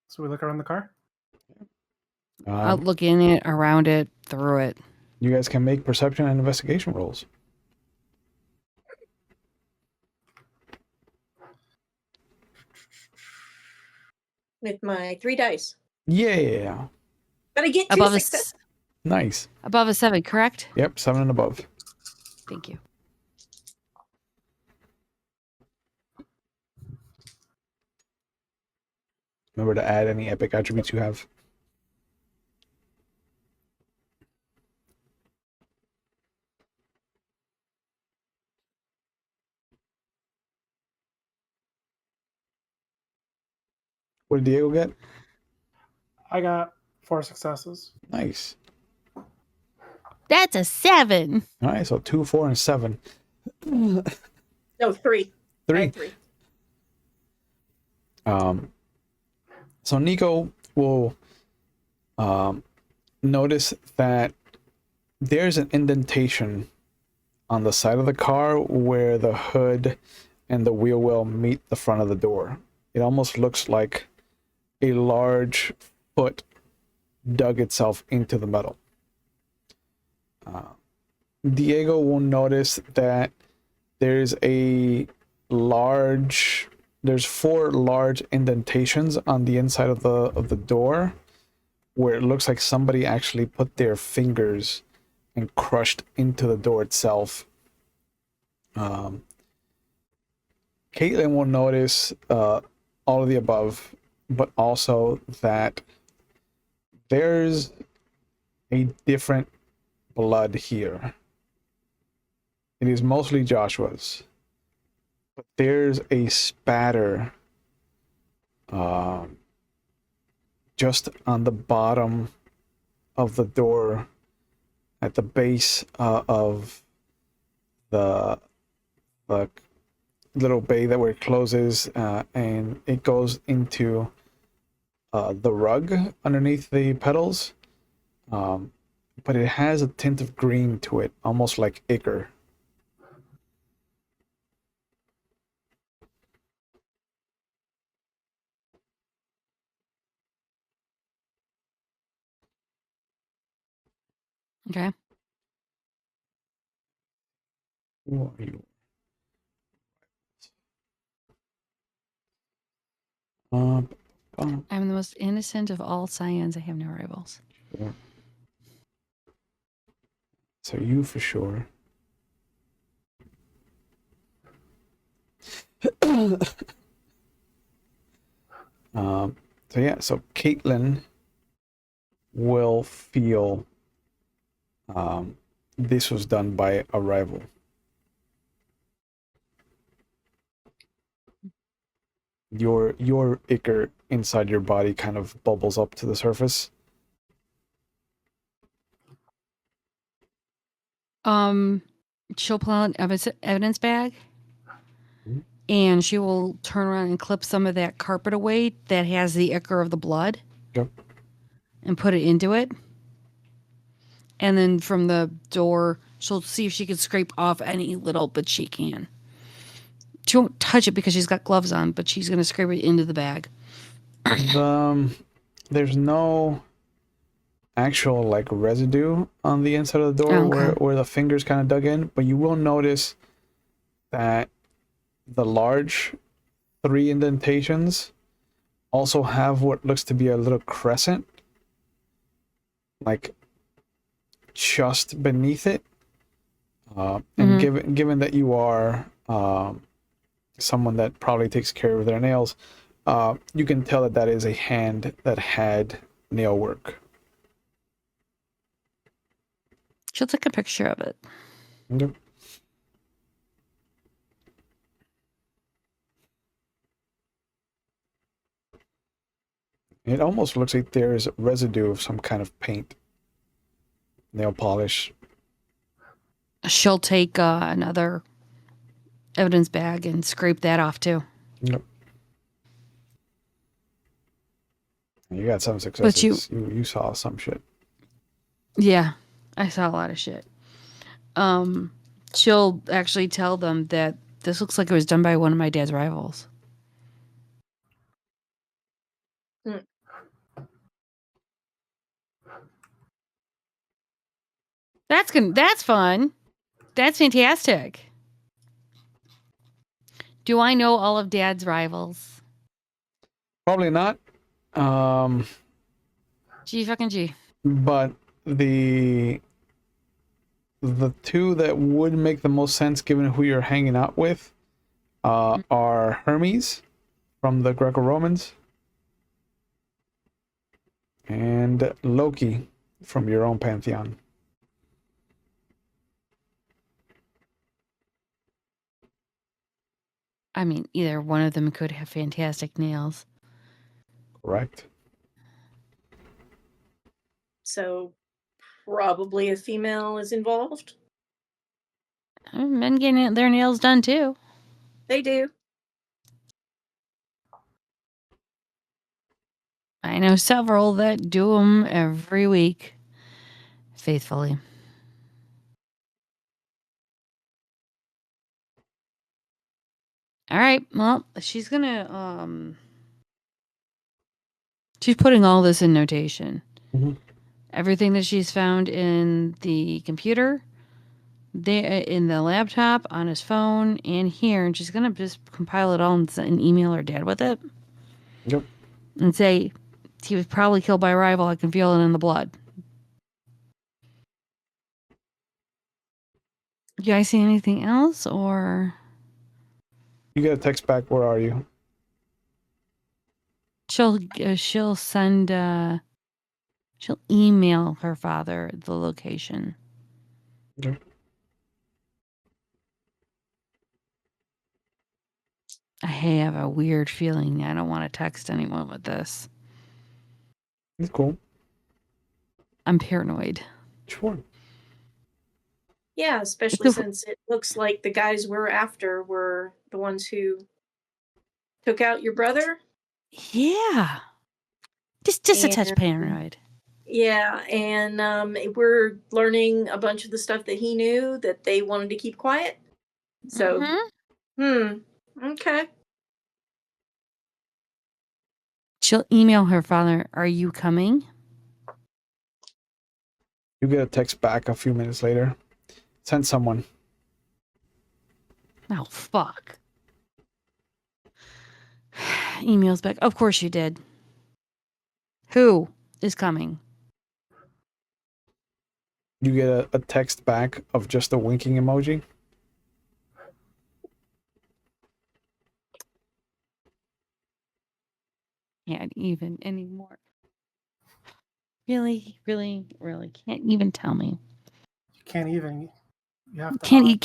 So we look around the car? I'll look in it, around it, through it. You guys can make perception and investigation rolls. With my 3 dice. Yeah. But I get 2 above success. Nice. Above a 7, correct? Yep, 7 and above. Thank you. Remember to add any epic attributes you have. What did Diego get? I got 4 successes. Nice. That's a 7. All right, so 2, 4, and 7. No, 3. 3. 3. So Nico will notice that there's an indentation on the side of the car where the hood and the wheel well meet the front of the door. It almost looks like a large foot dug itself into the metal. Diego will notice that there's 4 large indentations on the inside of the door where it looks like somebody actually put their fingers and crushed into the door itself. Caitlin will notice all of the above, but also that there's a different blood here. It is mostly Joshua's, but there's a spatter just on the bottom of the door at the base of the little bay that where it closes, and it goes into the rug underneath the pedals, but it has a tint of green to it, almost like ichor. Okay. Who are you? I'm the most innocent of all Scions. I have no rivals. Sure. So you for sure. So Caitlin will feel this was done by a rival. Your ichor inside your body kind of bubbles up to the surface. She'll pull out an evidence bag, and she will turn around and clip some of that carpet away that has the ichor of the blood. Yep. And put it into it. And then from the door, she'll see if she can scrape off any little bit she can. She won't touch it because she's got gloves on, but she's going to scrape it into the bag. There's no actual like residue on the inside of the door Okay. where the fingers kind of dug in, but you will notice that the large 3 indentations also have what looks to be a little crescent, like just beneath it. And given that you are someone that probably takes care of their nails, you can tell that that is a hand that had nail work. She'll take a picture of it. Yep. It almost looks like there's residue of some kind of paint, nail polish. She'll take another evidence bag and scrape that off too. Yep. You got some successes. You saw some shit. Yeah, I saw a lot of shit. She'll actually tell them that this looks like it was done by one of my dad's rivals. That's fun. That's fantastic. Do I know all of Dad's rivals? Probably not. G fucking G. But the 2 that would make the most sense given who you're hanging out with are Hermes from the Greco-Romans and Loki from your own pantheon. I mean, either one of them could have fantastic nails. Correct. So probably a female is involved. Men getting their nails done too. They do. I know several that do them every week, faithfully. All right. Well, she's gonna she's putting all this in notation. Mm-hmm. Everything that she's found in the computer, in the laptop, on his phone, and here, and she's gonna just compile it all and email her dad with it. Yep. And say he was probably killed by a rival. I can feel it in the blood. You guys see anything else, or You get a text back. Where are you? she'll send she'll email her father the location. Okay. I have a weird feeling I don't want to text anyone with this. It's cool. I'm paranoid. Sure. Yeah, especially since it looks like the guys we're after were the ones who took out your brother. Yeah. Just a touch paranoid. Yeah, and we're learning a bunch of the stuff that he knew that they wanted to keep quiet. So, okay. She'll email her father, "Are you coming?" You get a text back a few minutes later. Send someone. Oh, fuck. Emails back. Of course you did. Who is coming? You get a text back of just a winking emoji. Can't even anymore. Really can't even tell me. You can't even. You have to. Can't even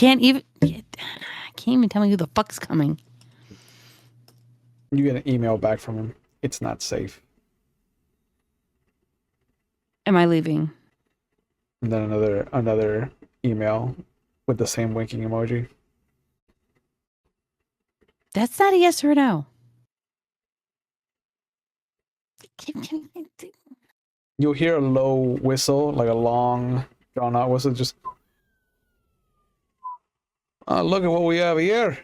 tell me who the fuck's coming. You get an email back from him. It's not safe. Am I leaving? And then another email with the same winking emoji. That's not a yes or a no. You'll hear a low whistle, like a long, drawn-out whistle, just... Oh, look at what we have here!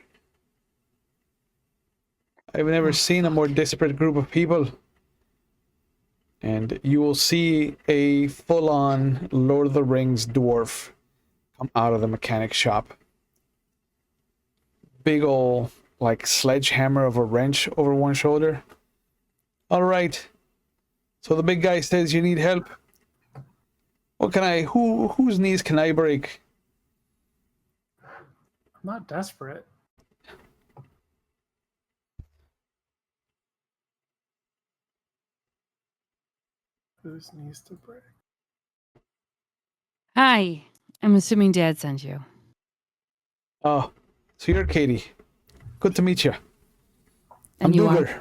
I've never seen a more disparate group of people. And you will see a full-on Lord of the Rings dwarf come out of the mechanic shop. Big ol' like sledgehammer of a wrench over one shoulder. All right. So the big guy says you need help. What can I? Whose knees can I break? I'm not desperate. Whose needs to break? Hi. I'm assuming Dad sent you. Oh, so you're Katie. Good to meet you. I'm And you are? Duger.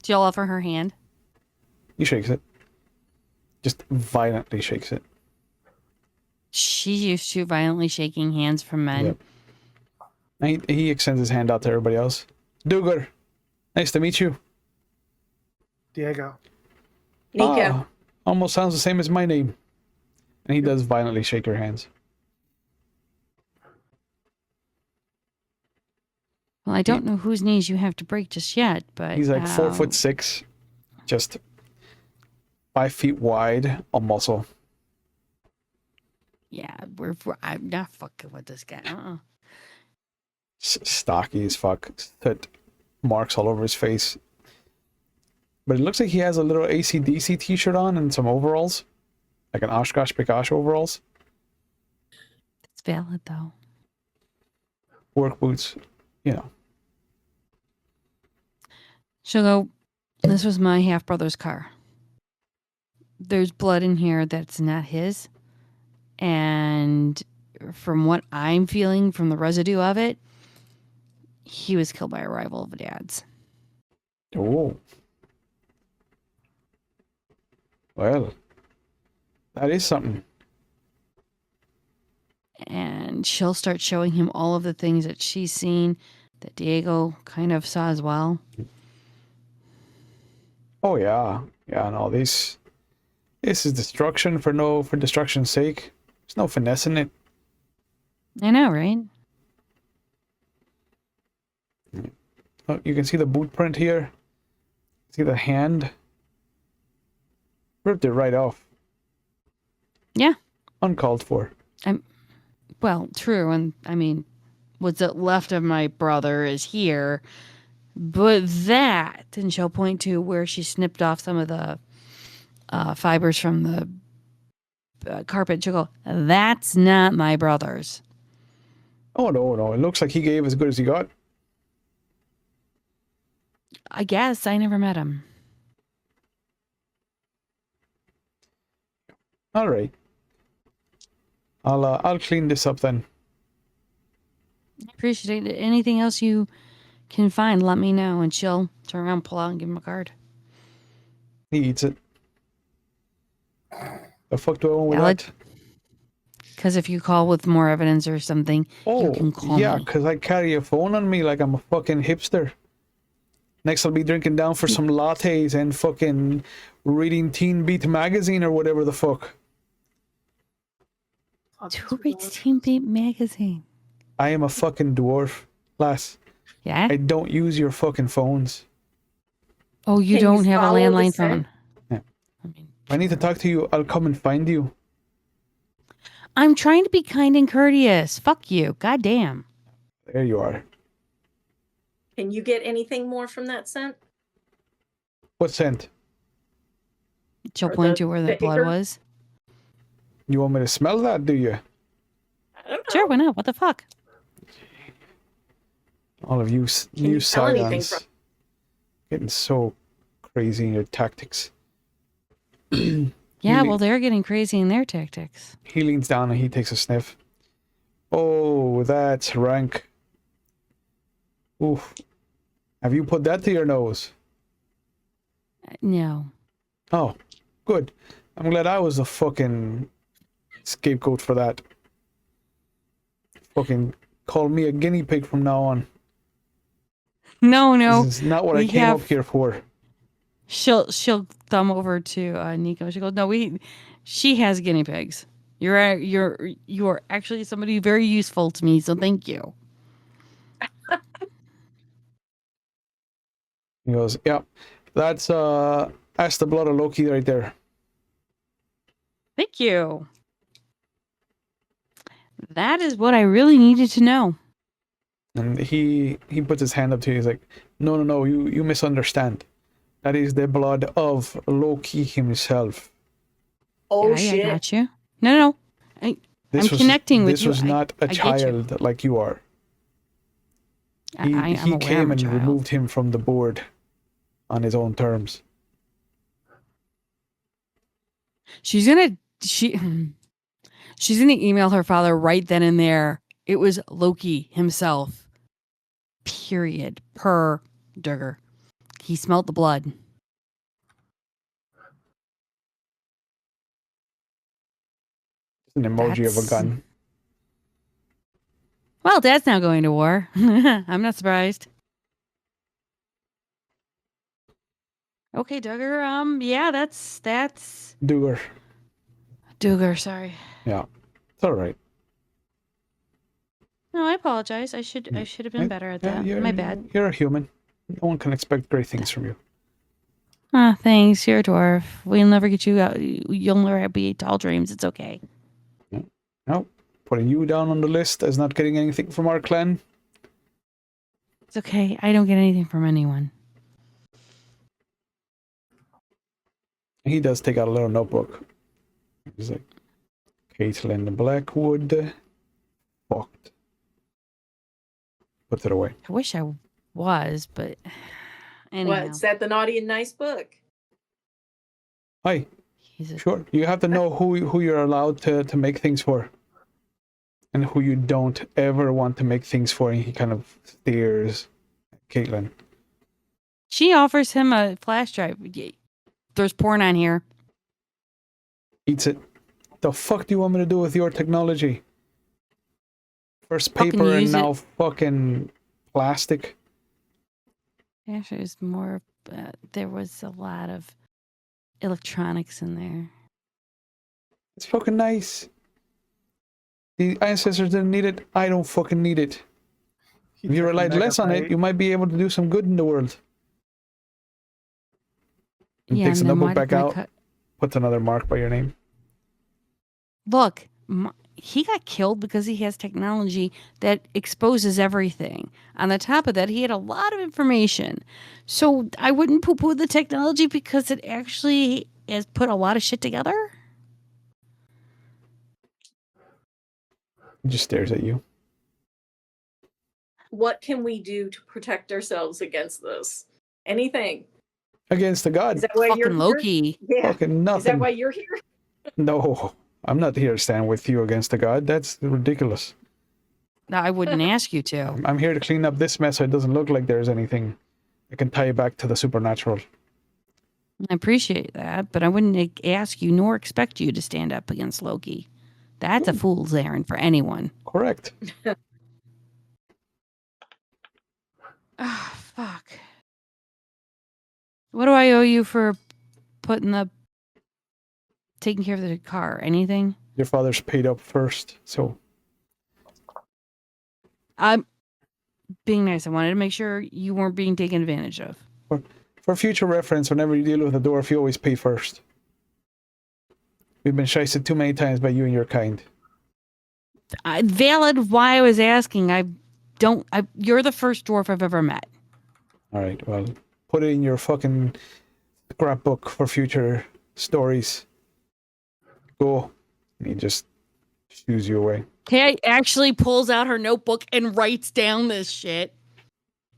Jill offer her hand. He shakes it. Just violently shakes it. She's used to violently shaking hands from men. Yep. And he extends his hand out to everybody else. Duger, nice to meet you. Diego. Nico. Ah, almost sounds the same as my name. And he does violently shake your hands. Well, I don't know whose knees you have to break just yet, but He's like 4'6", just 5 feet wide, all muscle. Yeah, I'm not fucking with this guy. Stocky as fuck. Soot marks all over his face. But it looks like he has a little AC/DC t-shirt on and some overalls. Like an Oshkosh Picosh overalls. It's valid, though. Work boots, you know. She'll go, this was my half-brother's car. There's blood in here that's not his. And from what I'm feeling from the residue of it, he was killed by a rival of Dad's. Oh. Well, that is something. And she'll start showing him all of the things that she's seen that Diego kind of saw as well. Oh yeah. Yeah, no, this is destruction for destruction's sake. There's no finesse in it. I know, right? Oh, you can see the boot print here. See the hand? Ripped it right off. Yeah. Uncalled for. Well, true. And I mean, what's left of my brother is here. But that, and she'll point to where she snipped off some of the fibers from the carpet. She'll go, that's not my brother's. Oh no, it looks like he gave as good as he got. I guess I never met him. All right. I'll clean this up then. Appreciate it. Anything else you can find, let me know. And she'll turn around, pull out, and give him a card. He eats it. The fuck do I want with Valid. that? Because if you call with more evidence or something, you can call yeah, me. because I carry a phone on me like I'm a fucking hipster. Next I'll be drinking down for some lattes and fucking reading Teen Beat magazine or whatever the fuck. Who reads Teen Beat magazine? I am a fucking dwarf, lass. Yeah? I don't use your fucking phones. Oh, you Can you don't have a follow the landline scent? phone? Yeah. I mean, If I need to talk to you, I'll come and find you. I'm trying to be kind and courteous. Fuck you. Goddamn. There you are. Can you get anything more from that scent? What scent? She'll Or point the to where the blood acre? was. You want me to smell that, do you? I don't know. Sure, why not? What the fuck? All of you Can new you tell anything Scions from- getting so crazy in your tactics. Yeah, He- well, they're getting crazy in their tactics. He leans down and he takes a sniff. Oh, that's rank. Oof. Have you put that to your nose? No. Oh, good. I'm glad I was the fucking scapegoat for that. Fucking call me a guinea pig from now on. No, no. This is not what I we came have- up here for. She'll thumb over to Nico. She goes, "No, she has guinea pigs. You are actually somebody very useful to me, so thank you." He goes, yeah, that's Ask the blood of Loki right there. Thank you. That is what I really needed to know. And he puts his hand up to you. He's like, no, you misunderstand. That is the blood of Loki himself. Oh yeah, shit! I got you. No. I'm connecting with this you. was not a I get you. child like you are. I'm He aware came I'm a and child. removed him from the board on his own terms. She's gonna email her father right then and there. It was Loki himself. Period. Per Duggar. He smelt the blood. It's an emoji of a gun. Well, Dad's now going to war. I'm not surprised. Okay, Duggar. Yeah, that's Duggar. Duggar. Sorry. Yeah, it's all right. No, I apologize. I should have been better at that. My bad. You're a human. No one can expect great things from you. Ah, thanks. You're a dwarf. We'll never get you out. You'll never be tall dreams. It's okay. No, putting you down on the list as not getting anything from our clan. It's okay. I don't get anything from anyone. He does take out a little notebook. He's like, Caitlin Blackwood. Fucked. Puts it away. I wish I was, but anyhow. What's that? The Naughty and Nice book. Hi. Sure. You have to know who you're allowed to make things for. And who you don't ever want to make things for. And he kind of stares at Caitlin. She offers him a flash drive. There's porn on here. Eats it. The fuck do you want me to do with your technology? First paper and now fucking plastic. Actually, it was more. There was a lot of electronics in there. It's fucking nice. The ancestors didn't need it. I don't fucking need it. If you relied less on it, you might be able to do some good in the world. He takes the notebook back out, puts another mark by your name. Look, he got killed because he has technology that exposes everything. On the top of that, he had a lot of information. So I wouldn't poo-poo the technology because it actually has put a lot of shit together. He just stares at you. What can we do to protect ourselves against this? Anything. Against the god. Is that why you're Loki? Here? Yeah. Fucking nothing. Is that why you're here? No, I'm not here to stand with you against the god. That's ridiculous. No, I wouldn't ask you to. I'm here to clean up this mess so it doesn't look like there's anything that can tie you back to the supernatural. I appreciate that, but I wouldn't ask you nor expect you to stand up against Loki. That's a fool's errand for anyone. Correct. Oh, fuck. What do I owe you for taking care of the car? Anything? Your father's paid up first, so. I'm being nice. I wanted to make sure you weren't being taken advantage of. For future reference, whenever you deal with a dwarf, you always pay first. We've been shysted too many times by you and your kind. Valid why I was asking. You're the first dwarf I've ever met. All right, well, put it in your fucking scrapbook for future stories. Go. And he just shoos you away. Kay actually pulls out her notebook and writes down this shit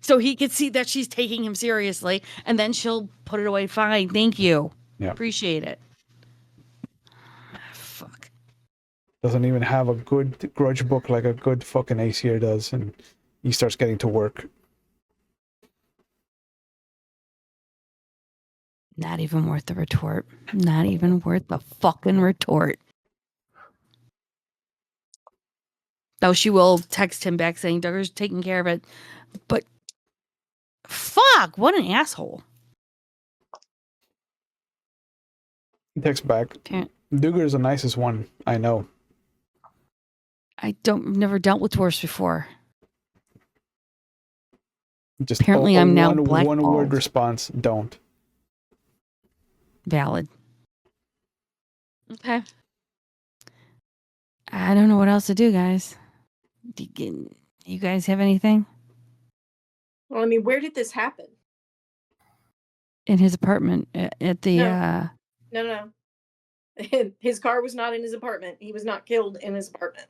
so he could see that she's taking him seriously, and then she'll put it away. Fine, thank you. Yeah. Appreciate it. Fuck. Doesn't even have a good grudge book like a good fucking Aesir does, and he starts getting to work. Not even worth the retort. Not even worth the fucking retort. Though she will text him back saying Duggar's taking care of it. But fuck, what an asshole. He texts back. Duggar's the nicest one I know. Never dealt with dwarves before. Just apparently I'm now blackballed. one word response, don't. Valid. Okay. I don't know what else to do, guys. You guys have anything? Well, I mean, where did this happen? In his apartment at the No. His car was not in his apartment. He was not killed in his apartment.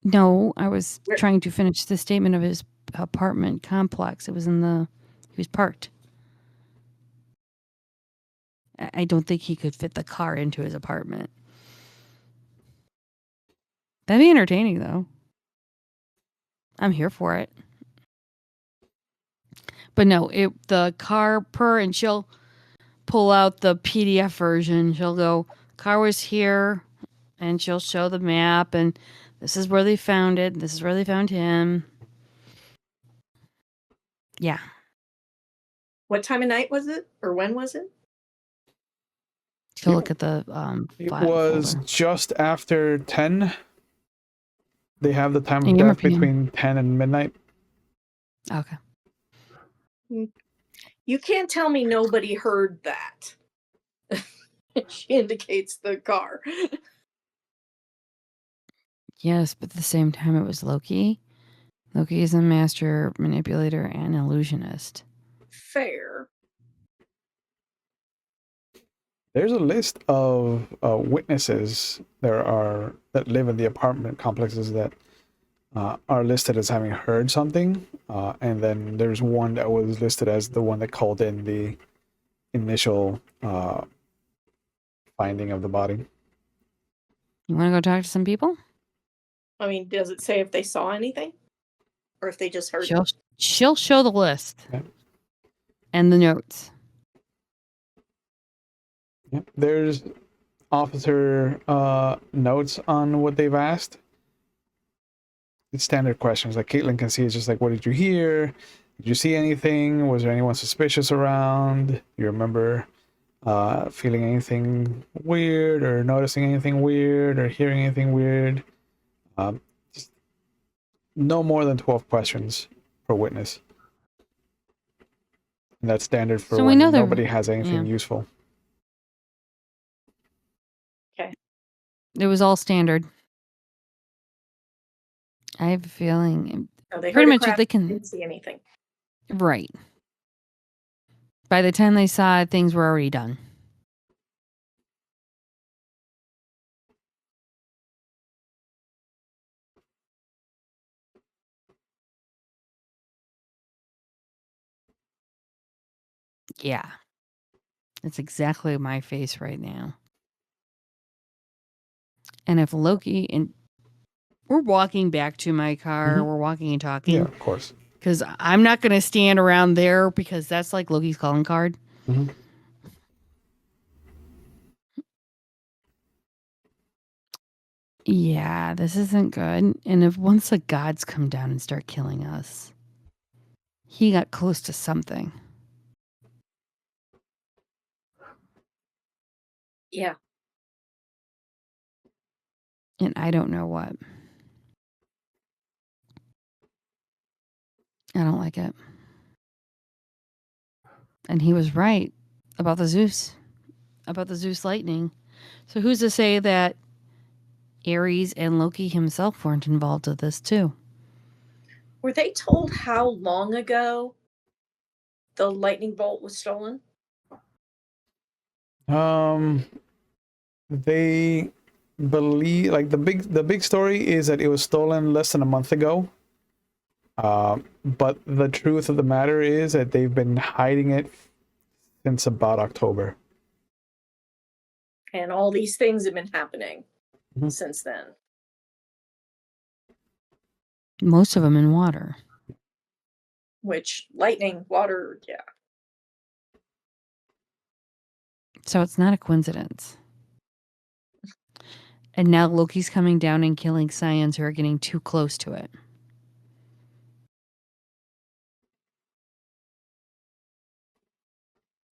No, I was Where? trying to finish the statement of his apartment complex. It was he was parked. I don't think he could fit the car into his apartment. That'd be entertaining, though. I'm here for it. But no, the car and she'll pull out the PDF version. She'll go, car was here, and she'll show the map, and this is where they found it. This is where they found him. Yeah. What time of night was it? Or when was it? She'll look at the It file was folder. just after 10. They have the time of AM or death PM? between 10 and midnight. Okay. You can't tell me nobody heard that. She indicates the car. Yes, but at the same time, it was Loki. Loki is a master manipulator and illusionist. Fair. There's a list of witnesses that live in the apartment complexes that are listed as having heard something, and then there's one that was listed as the one that called in the initial finding of the body. You want to go talk to some people? I mean, does it say if they saw anything? Or if they just heard it? She'll show the list. Yeah. And the notes. Yep. There's officer notes on what they've asked. It's standard questions. Like Caitlin can see, it's just like, what did you hear? Did you see anything? Was there anyone suspicious around? You remember feeling anything weird, or noticing anything weird, or hearing anything weird? Just no more than 12 questions per witness. And that's standard for So we when know nobody has anything useful. Okay. It was all standard. I have a feeling No, they pretty heard a much crash, they can. didn't see anything. Right. By the time they saw it, things were already done. Yeah. That's exactly my face right now. And if Loki and we're walking back to my car, we're walking and talking. Yeah, of course. Because I'm not going to stand around there because that's like Loki's calling card. Mm-hmm. Yeah, this isn't good. And if once the gods come down and start killing us, he got close to something. Yeah. And I don't know what. I don't like it. And he was right about the Zeus lightning. So who's to say that Ares and Loki himself weren't involved with this too? Were they told how long ago the lightning bolt was stolen? They believe, like, the big story is that it was stolen less than a month ago. But the truth of the matter is that they've been hiding it since about October. And all these things have been happening since then. Most of them in water. Which, lightning, water, yeah. So it's not a coincidence. And now Loki's coming down and killing Scions who are getting too close to it.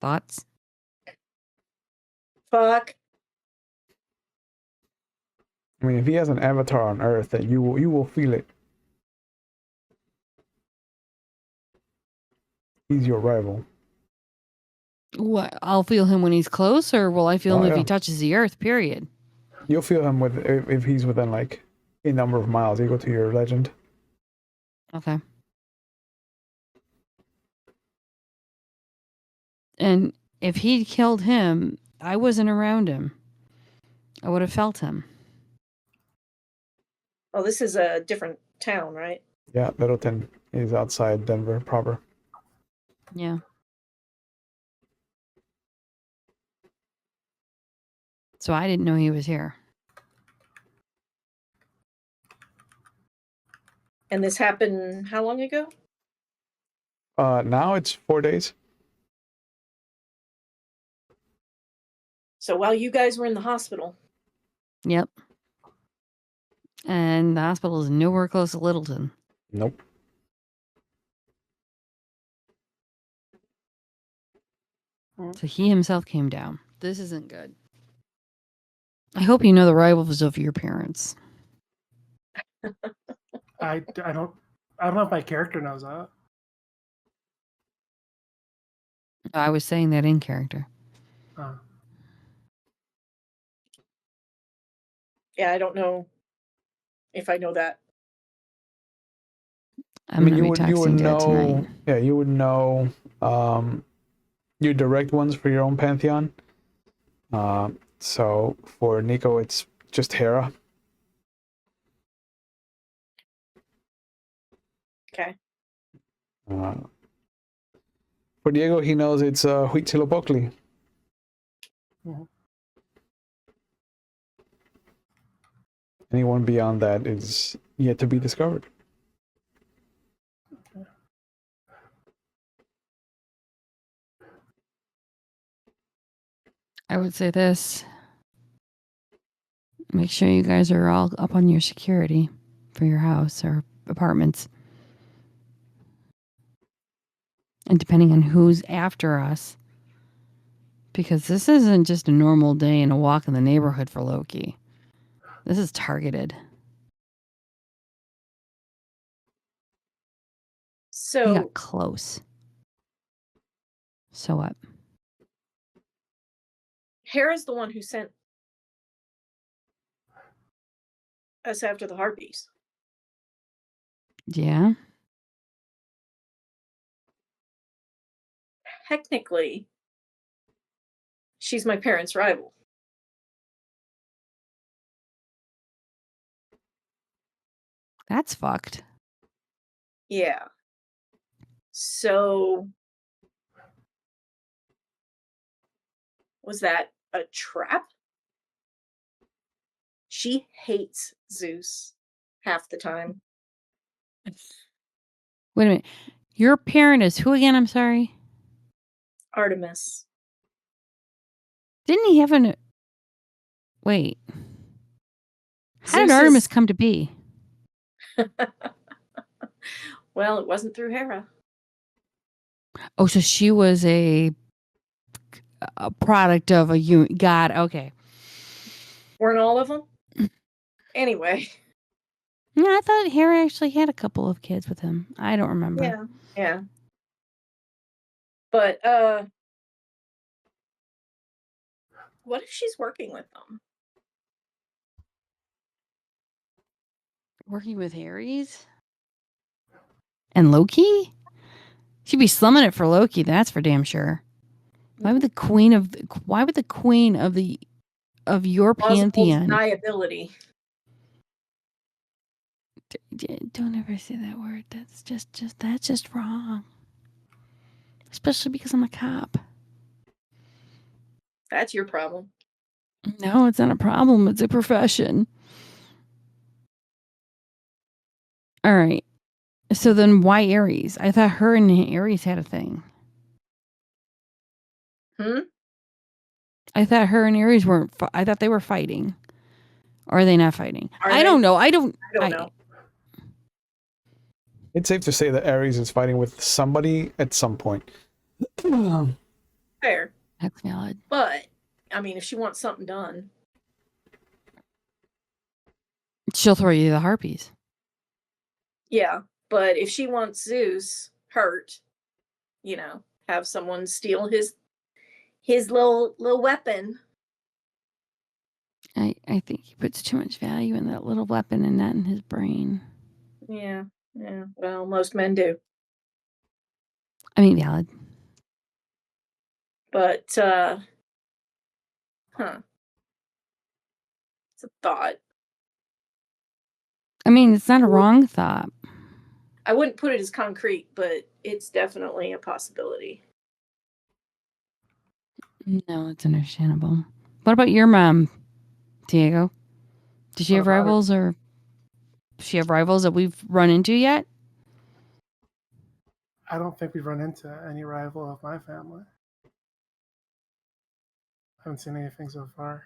Thoughts? Fuck. I mean, if he has an avatar on Earth, that you will feel it. He's your rival. What? I'll feel him when he's close, or will I feel Oh, him if yeah. he touches the earth? Period. You'll feel him if he's within like a number of miles. You go to your legend. Okay. And if he'd killed him, I wasn't around him. I would have felt him. Oh, this is a different town, right? Yeah, Littleton is outside Denver proper. Yeah. So I didn't know he was here. And this happened how long ago? Now it's 4 days. So while you guys were in the hospital. Yep. And the hospital is nowhere close to Littleton. Nope. So he himself came down. This isn't good. I hope you know the rivals of your parents. I don't know if my character knows that. I was saying that in character. Yeah, I don't know if I know that. I'm gonna be you would texting Dad know. tonight. Yeah, you would know. Your direct ones for your own pantheon. So for Nico, it's just Hera. Okay. For Diego, he knows it's Huitzilopochtli. Mhm. Anyone beyond that is yet to be discovered. I would say this. Make sure you guys are all up on your security for your house or apartments. And depending on who's after us. Because this isn't just a normal day and a walk in the neighborhood for Loki. This is targeted. He So got close. So what? Hera's the one who sent us after the harpies. Yeah. Technically, she's my parents' rival. That's fucked. Yeah. So was that a trap? She hates Zeus half the time. Wait a minute. Your parent is who again? I'm sorry. Artemis. Didn't he have an... Wait. How did Zeus Artemis is... come to be? Well, it wasn't through Hera. Oh, so she was a product of a unit. God, okay. Weren't all of them? Anyway. Yeah, I thought Hera actually had a couple of kids with him. I don't remember. Yeah. But what if she's working with them? Working with Ares? And Loki? She'd be slumming it for Loki, that's for damn sure. Why would the queen of your Plausible pantheon? deniability. Don't ever say that word. That's just wrong. Especially because I'm a cop. That's your problem. No, it's not a problem. It's a profession. All right. So then why Ares? I thought her and Ares had a thing. I thought her and Ares weren't. I thought they were fighting. Or are they not fighting? I don't know. I don't know. It's safe to say that Ares is fighting with somebody at some point. Fair. That's valid. But, I mean, if she wants something done. She'll throw you the harpies. Yeah, but if she wants Zeus hurt, have someone steal his little weapon. I think he puts too much value in that little weapon and not in his brain. Yeah. Well, most men do. I mean, valid. But it's a thought. I mean, it's not a wrong thought. I wouldn't put it as concrete, but it's definitely a possibility. No, it's understandable. What about your mom, Diego? Does she have rivals, or does she have rivals that we've run into yet? I don't think we've run into any rival of my family. I haven't seen anything so far.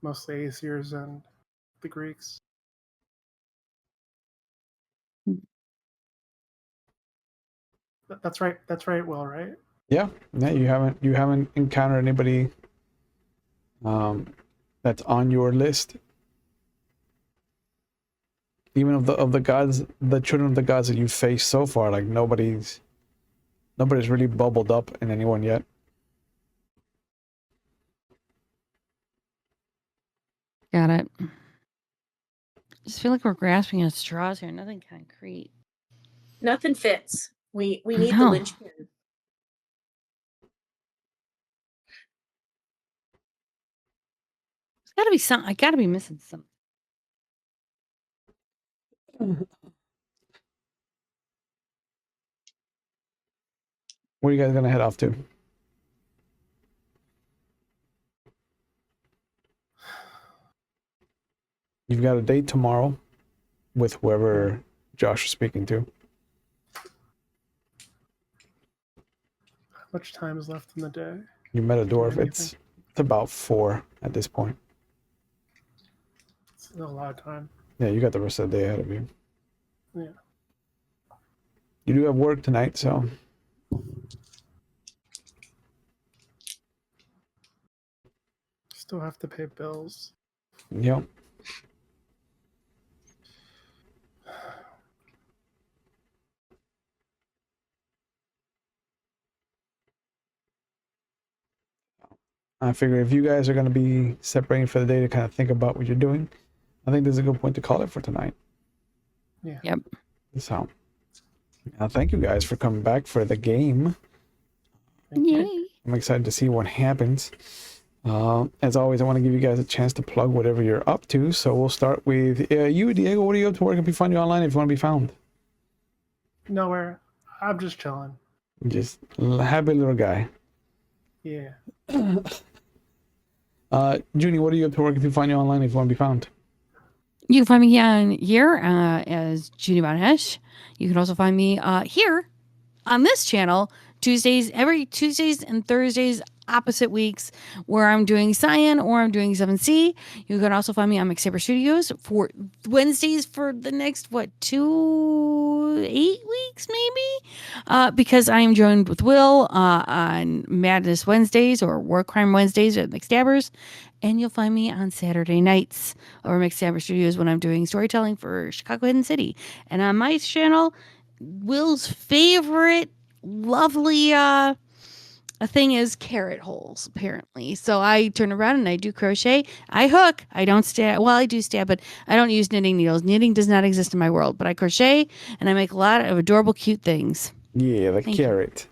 Mostly Aesirs and the Greeks. That's right. That's right, Will, right? Yeah, you haven't encountered anybody that's on your list. Even of the gods, the children of the gods that you've faced so far, like nobody's really bubbled up in anyone yet. Got it. I just feel like we're grasping at straws here. Nothing concrete. Nothing fits. We need the No. linchpin. There's got to be something. I got to be missing something. Where are you guys gonna head off to? You've got a date tomorrow with whoever Josh is speaking to. How much time is left in the day? You met a dwarf. It's about 4 at this point. It's a lot of time. Yeah, you got the rest of the day ahead of you. Yeah. You do have work tonight, so Still have to pay bills. yep. I figure if you guys are going to be separating for the day to kind of think about what you're doing, I think this is a good point to call it for tonight. Yeah. Yep. So, thank you guys for coming back for the game. Yay. I'm excited to see what happens. As always, I want to give you guys a chance to plug whatever you're up to. So we'll start with you, Diego. What are you up to? Where can we find you online if you want to be found? Nowhere. I'm just chilling. Just happy little guy. Yeah. Junie, what are you up to? Where can we find you online if you want to be found? You can find me here as Judy Bonesh. You can also find me here on this channel every Tuesdays and Thursdays, opposite weeks, where I'm doing Scion or I'm doing 7C. You can also find me on McSaber Studios for Wednesdays for the next 8 weeks maybe, because I am joined with Will on Madness Wednesdays or War Crime Wednesdays at McStabbers. And you'll find me on Saturday nights over McStabber Studios when I'm doing storytelling for Chicago Hidden City. And on my channel, Will's favorite lovely thing is carrot holes, apparently. So I turn around and I do crochet. I hook. I don't stab. Well, I do stab, but I don't use knitting needles. Knitting does not exist in my world. But I crochet and I make a lot of adorable, cute things. Yeah, the Thank carrot.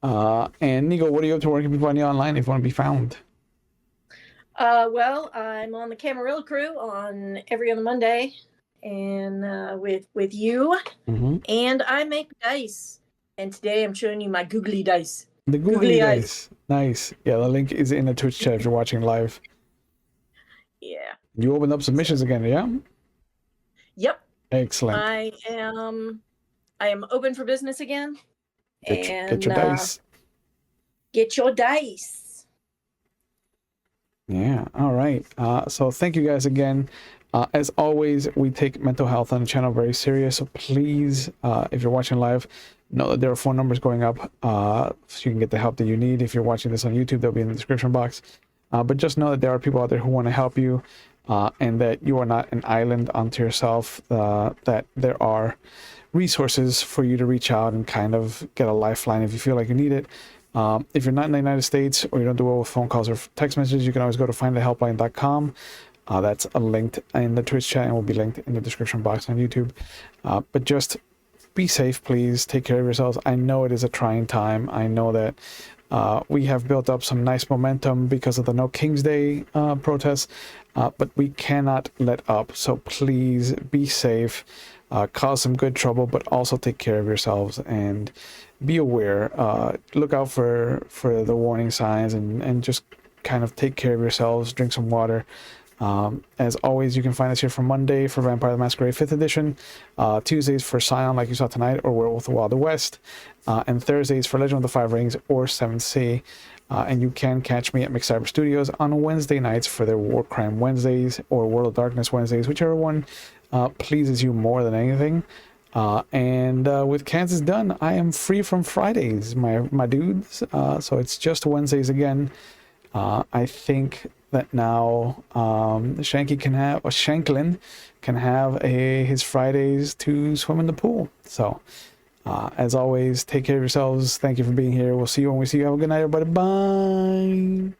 And Nico, what are you up to? Where can we find you online if you want to be found? Well, I'm on the Camarilla crew on every other Monday, and with you, and I make dice. And today I'm showing you my googly dice. The googly dice. Nice. Yeah, the link is in the Twitch chat if you're watching live. Yeah. You opened up submissions again, yeah? Yep. Excellent. I am open for business again. Get your dice. Get your dice. Yeah, all right. So thank you guys again. As always, we take mental health on the channel very serious. So please, if you're watching live, know that there are phone numbers going up so you can get the help that you need. If you're watching this on YouTube, they'll be in the description box. But just know that there are people out there who want to help you and that you are not an island unto yourself, that there are resources for you to reach out and kind of get a lifeline if you feel like you need it. If you're not in the United States or you don't do well with phone calls or text messages, you can always go to findthehelpline.com. That's linked in the Twitch chat and will be linked in the description box on YouTube. But just be safe, please. Take care of yourselves. I know it is a trying time. I know that we have built up some nice momentum because of the No King's Day protests, but we cannot let up. So please be safe, cause some good trouble, but also take care of yourselves and be aware. Look out for the warning signs and just kind of take care of yourselves. Drink some water. As always, you can find us here for Monday for Vampire the Masquerade 5th edition, Tuesdays for Scion like you saw tonight, or Werewolf of the Wild West, and Thursdays for Legend of the Five Rings or 7th Sea. And you can catch me at McCyber Studios on Wednesday nights for their War Crime Wednesdays or World of Darkness Wednesdays, whichever one pleases you more than anything. And with Kansas done, I am free from Fridays, my dudes. So it's just Wednesdays again. I think that now Shanklin can have his Fridays to swim in the pool. So as always, take care of yourselves. Thank you for being here. We'll see you when we see you. Have a good night, everybody. Bye.